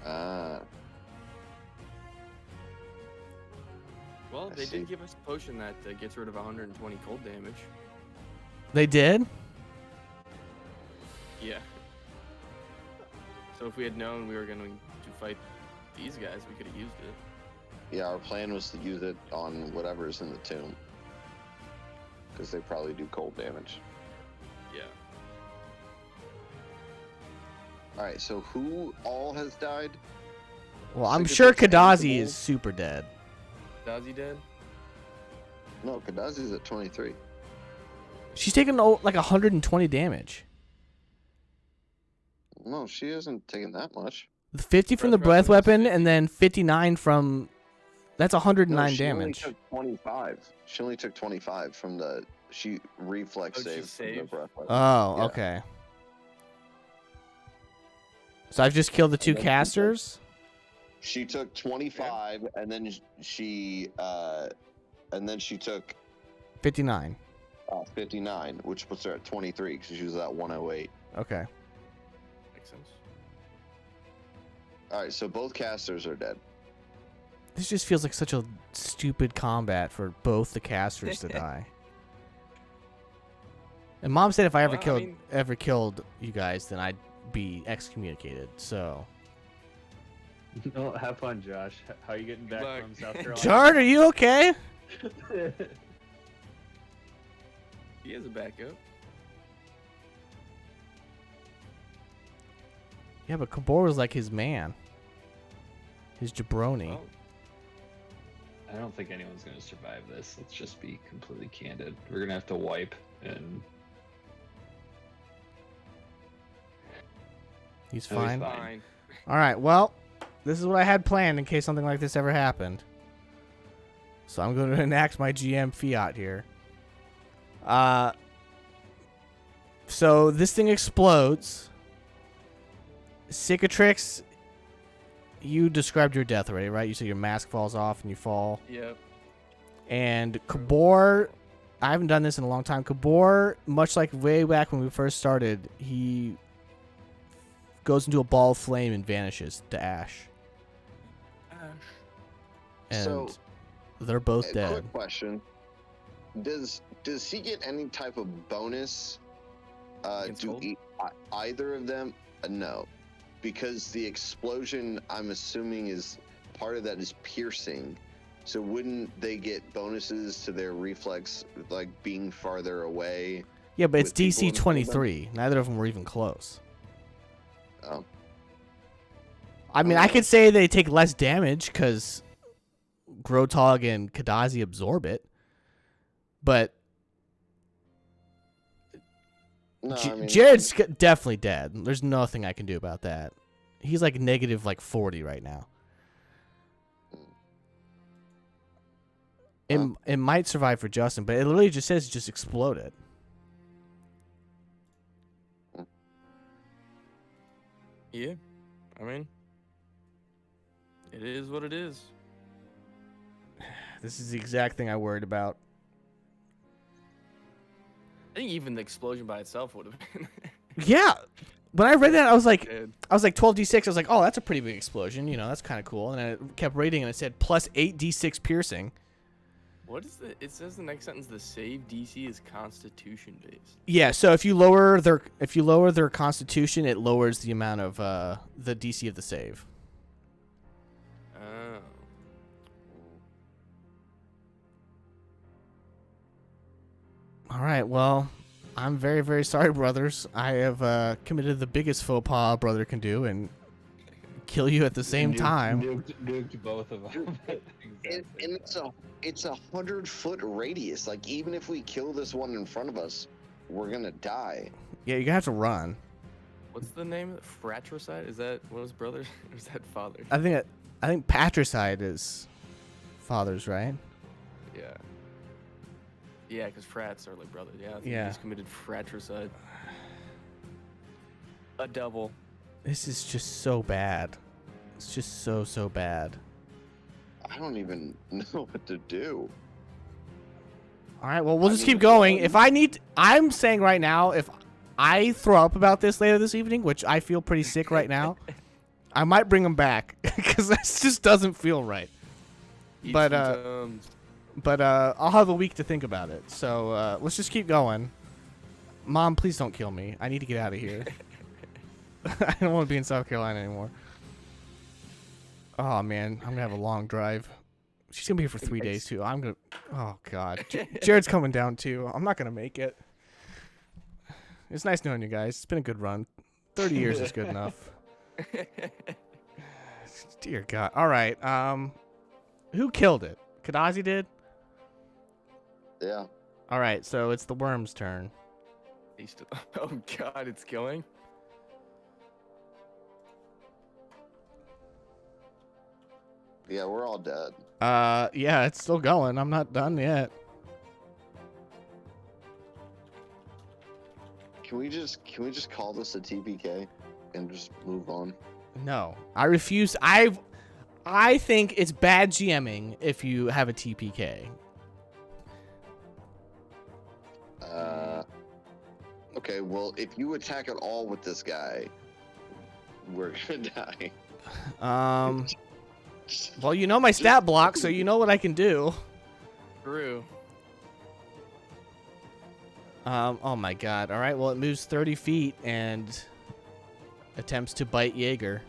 Ah, Well, I they see. did give us a potion that gets rid of 120 cold damage. They did. Yeah. So if we had known we were going to fight these guys, we could have used it. yeah. Our plan was to use it on whatever's in the tomb, because they probably do cold damage. Yeah. All right. So who all has died? Well, I'm Secret sure Six Kadazi Ansible? is super dead. Dazi dead? No, Kadazi's at 23. She's taken like 120 damage. No, she hasn't taken that much. 50 from the Breath breath weapon is weapon, and then 59 from. That's 109 No, she only damage. took 25. She only took 25 from the reflex Oh, she save from the saved? breath weapon. Oh, Yeah. okay. So I've just killed the two And then she took- casters. She took 25, and then she took 59. 59, which puts her at 23 because she was at 108. Okay. Makes sense. All right, so both casters are dead. This just feels like such a stupid combat for both the casters to die. And Mom said if I Well, I mean- killed you guys, then I'd be excommunicated. So, No, have fun, Josh. How are you getting back luck. from South Carolina? Jard, are you okay? He has a backup. Yeah, but Kabor was like his man. His jabroni. Well, I don't think anyone's gonna survive this. Let's just be completely candid. We're gonna have to wipe, and He's No, he's fine. fine. fine. All right. Well, this is what I had planned in case something like this ever happened. So I'm going to enact my GM fiat here. So this thing explodes. Cicatrix, you described your death already, right? You said your mask falls off and you fall. Yep. And Kabor, I haven't done this in a long time. Kabor, much like way back when we first started, he goes into a ball of flame and vanishes to ash. And So, they're both a dead. quick question: Does he get any type of bonus? Against Do cold? either of them? No, because the explosion, I'm assuming, is part of that is piercing. So wouldn't they get bonuses to their reflex, like being farther away? Yeah, but it's with people DC in front of them? 23. Neither of them were even close. Oh, I mean, I could say they take less damage because Grotog and Kadazi absorb it. But no, I mean, Jared's definitely dead. There's nothing I can do about that. He's like negative 40 right now. It might survive for Justin, but it literally just says it just exploded. Yeah. I mean, it is what it is. This is the exact thing I worried about. I think even the explosion by itself would have been. Yeah. When I read that, I was like Good. 12d6. I was like, oh, that's a pretty big explosion. You know, that's kind of cool. And I kept reading, and it said plus 8d6 piercing. What is the? It says the next sentence. The save DC is Constitution based. Yeah. So if you lower their Constitution, it lowers the amount of the DC of the save. Oh. All right. Well, I'm very, very sorry, brothers. I have committed the biggest faux pas a brother can do and kill you at the same time. Nuked both of them. And it's a 100-foot radius. Like, even if we kill this one in front of us, we're gonna die. Yeah, you're gonna have to run. What's the name? Fratricide? Is that one of his brothers? Or is that father? I think patricide is father's, right? Yeah. Yeah, because frats are like brothers. Yeah. I think Yeah. He's committed fratricide. A double. This is just so bad. It's just so bad. I don't even know what to do. All right, well, we'll I just mean, keep going. I'm saying right now, if I throw up about this later this evening, which I feel pretty sick right now, I might bring him back because this just doesn't feel right. Eat But, some Tums. But I'll have a week to think about it. So let's just keep going. Mom, please don't kill me. I need to get out of here. I don't want to be in South Carolina anymore. Oh man, I'm gonna have a long drive. She's gonna be here for 3 days too. Oh god, Jared's coming down too. I'm not gonna make it. It's nice knowing you guys. It's been a good run. 30 years is good enough. Dear God. All right. Who killed it? Kadazi did. Yeah. All right. So it's the worm's turn. Oh god, it's killing. Yeah, we're all dead. Yeah, it's still going. I'm not done yet. Can we just call this a TPK and just move on? No, I refuse. I think it's bad GMing if you have a TPK. Okay, well, if you attack at all with this guy, we're gonna die. Well, you know my stat block, so you know what I can do. True. Oh my god. All right, well, it moves 30 feet and attempts to bite Jaeger.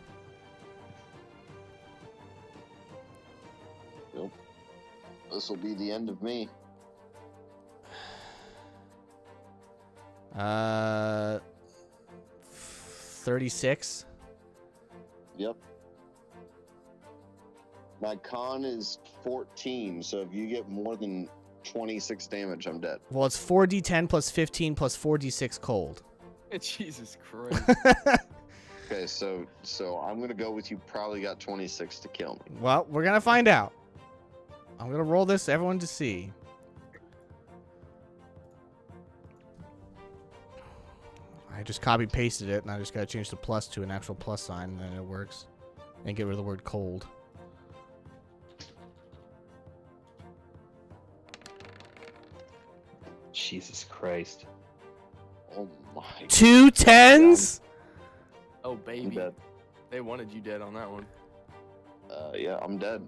Nope. This will be the end of me. 36. Yep. My con is 14, so if you get more than 26 damage, I'm dead. Well, it's 4d10 plus 15 plus 4d6 cold. Jesus Christ. Okay, so I'm gonna go with you. Probably got 26 to kill me. Well, we're gonna find out. I'm gonna roll this, everyone to see. I just copy pasted it, and I just gotta change the plus to an actual plus sign, and then it works. And get rid of the word cold. Jesus Christ. Oh my. 2 10s? Oh I'm baby. dead. They wanted you dead on that one. Yeah, I'm dead.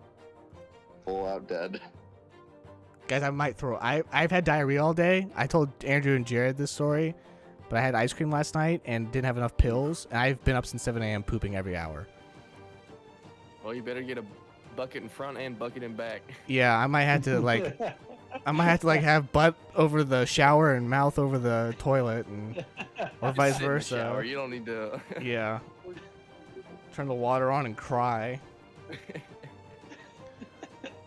Full out dead. Guys, I might throw. I've had diarrhea all day. I told Andrew and Jared this story, but I had ice cream last night and didn't have enough pills, and I've been up since 7 a.m. pooping every hour. Well, you better get a bucket in front and bucket in back. Yeah, I might have to have butt over the shower and mouth over the toilet, and or vice Sit in the versa. shower. You don't need to. Yeah. Turn the water on and cry.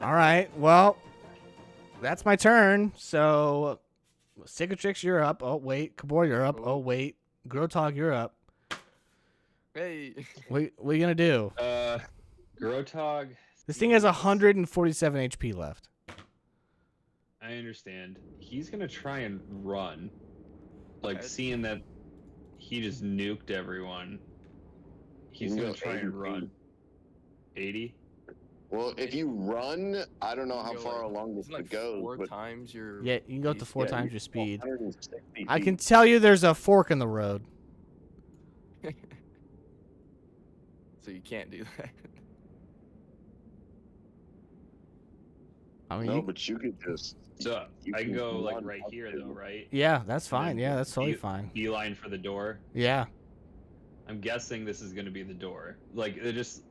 All right. Well, that's my turn. So, Cicatrix, you're up. Oh wait, Kabor, you're up. Oh wait, Grotog, you're up. Hey. What are you gonna do? Grotog. This thing has 147 HP left. I understand. He's gonna try and run. Like, seeing that he just nuked everyone. He's You gonna go try 80 and run. 80? Well, if you run, I don't know You how go, far like- along this Isn't like goes, 4 but times your. Yeah, you can go up to pace? 4 yeah, times you your speed. 160 I can feet. tell you there's a fork in the road. So you can't do that. I mean, No, you, but you could just. So you I can go like run right up here to though, it. right? yeah, that's And fine. then Yeah, just that's totally fine. Beeline for the door. Yeah. I'm guessing this is gonna be the door. Like it just,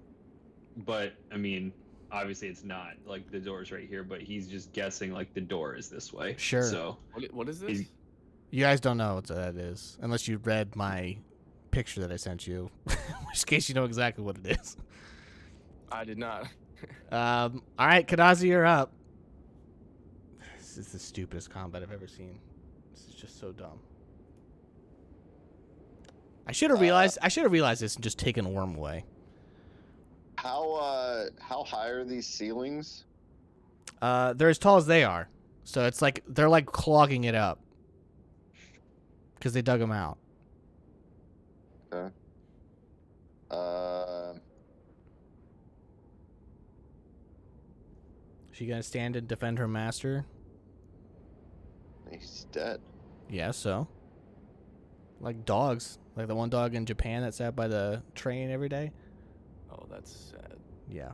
but I mean, obviously it's not. Like the door's right here, but he's just guessing like the door is this way. Sure. So What is this? He's- You guys don't know what that is, unless you read my picture that I sent you, in which case you know exactly what it is. I did not. All right, Kadazi, you're up. This is the stupidest combat I've ever seen. This is just so dumb. I should have realized. I should have realized this and just taken a worm away. How high are these ceilings? They're as tall as they are, so it's like they're like clogging it up because they dug them out. Okay. She gonna stand and defend her master? He's dead. Yeah, so. Like dogs, like the one dog in Japan that sat by the train every day. Oh, that's sad. Yeah.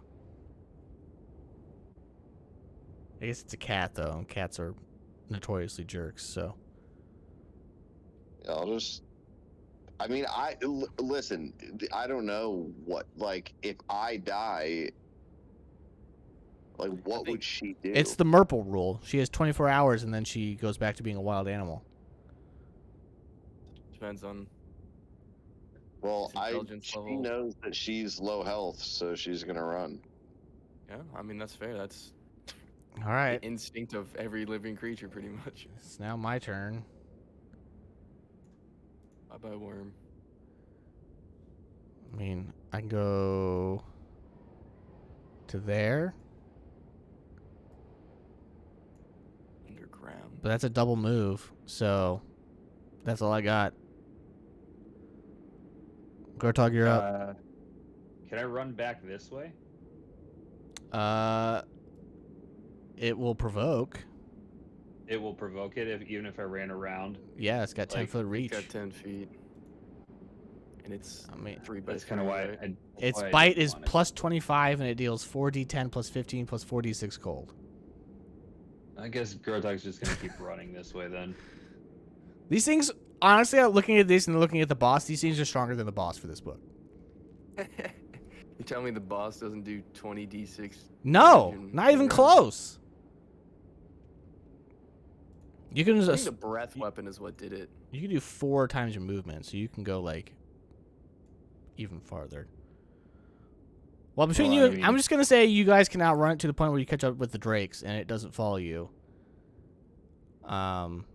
I guess it's a cat though, and cats are notoriously jerks. So. I'll just. I mean, listen. I don't know what. Like, if I die, like, what think would she do? It's the Merple rule. She has 24 hours and then she goes back to being a wild animal. Depends on. well, intelligence she level. knows that she's low health, so she's gonna run. Yeah, I mean that's fair. That's All right. the instinct of every living creature, pretty much. It's now my turn. Bye bye worm. I mean, I can go to there, Underground. but that's a double move. So that's all I got. Gortog, you're up. Can I run back this way? It will provoke. It will provoke it even if I ran around. Yeah, it's got 10 Like, foot reach. Got 10 feet. And it's I mean, 3 by That's kind 3, of why. right? its why I bite didn't is want it. plus 25 and it deals 4d10 plus 15 plus 4d6 cold. I guess Grotog's just gonna keep running this way then. These things, honestly, looking at this and looking at the boss, these things are stronger than the boss for this book. You tell me the boss doesn't do 20d6? No, damage in not even 1 round? close. You can I think just the breath weapon is what did it. you can do 4 times your movement, so you can go like even farther. Well, between Well, you, I mean- I'm just gonna say you guys can outrun it to the point where you catch up with the drakes and it doesn't follow you. And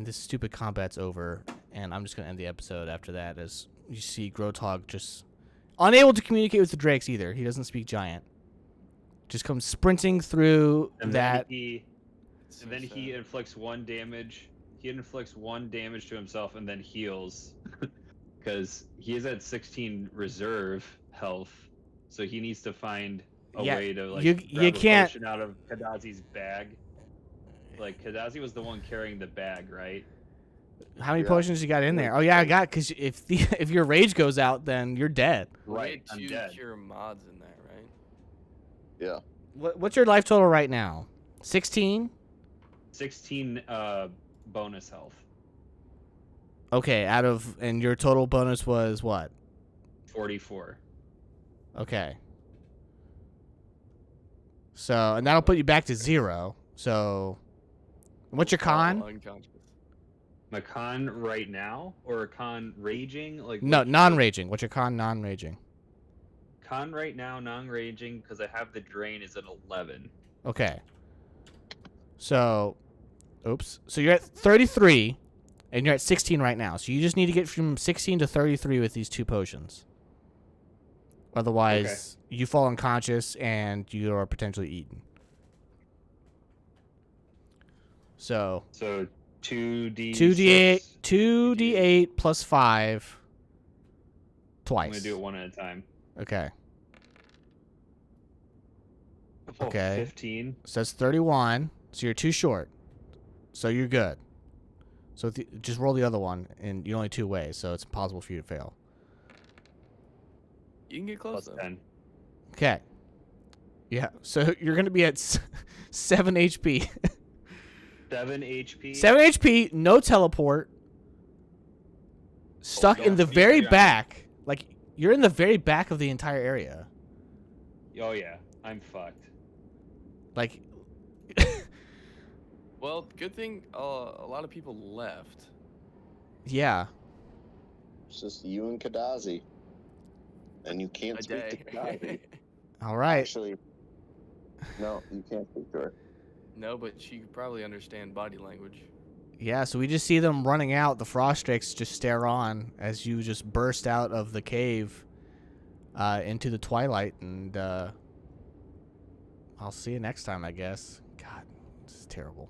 this stupid combat's over, and I'm just gonna end the episode after that as you see Grotog just unable to communicate with the drakes either. He doesn't speak giant. Just comes sprinting through And that. then he inflicts 1 damage. He inflicts 1 damage to himself and then heals, because he is at 16 reserve health, so he needs to find a Yeah, way to like you grab a can't- potion out of Kadazi's bag. Like Kadazi was the one carrying the bag, right? How many Yeah. potions you got in there? Oh yeah, I got because if if your rage goes out, then you're dead. Right, You I'm had 2 dead. cure mods in there, right? Yeah. What's your life total right now? 16. 16 bonus health. Okay, and your total bonus was what? 44. Okay. So, and that'll put you back to 0. So, what's your Oh, con? unconscious. My con right now, or a con raging? Like No, what- non-raging. What's your con non-raging? Con right now, non-raging, because I have the drain is at 11. Okay. So, oops. So you're at 33, and you're at 16 right now. So you just need to get from 16 to 33 with these 2 potions. Otherwise, you fall unconscious and you are potentially eaten. So So 2d. 2d8 plus 5 twice. I'm gonna do it one at a time. Okay. Oh, Okay. 15. Says 31, so you're too short. So you're good. So just roll the other one, and you're only 2 ways, so it's impossible for you to fail. You can get close Plus though. 10. Okay. Yeah, so you're going to be at 7 HP. 7 HP. 7 HP, no teleport. Stuck in don't the be very giant. back. Like, you're in the very back of the entire area. Oh yeah, I'm fucked. Like, Well, good thing a lot of people left. yeah. It's just you and Kadazi. And you can't A speak to day. Kadazi. All right. Actually, no, you can't speak to her. No, but she could probably understand body language. Yeah, so we just see them running out. The Frostrakes just stare on as you just burst out of the cave into the twilight. And I'll see you next time, I guess. God, this is terrible.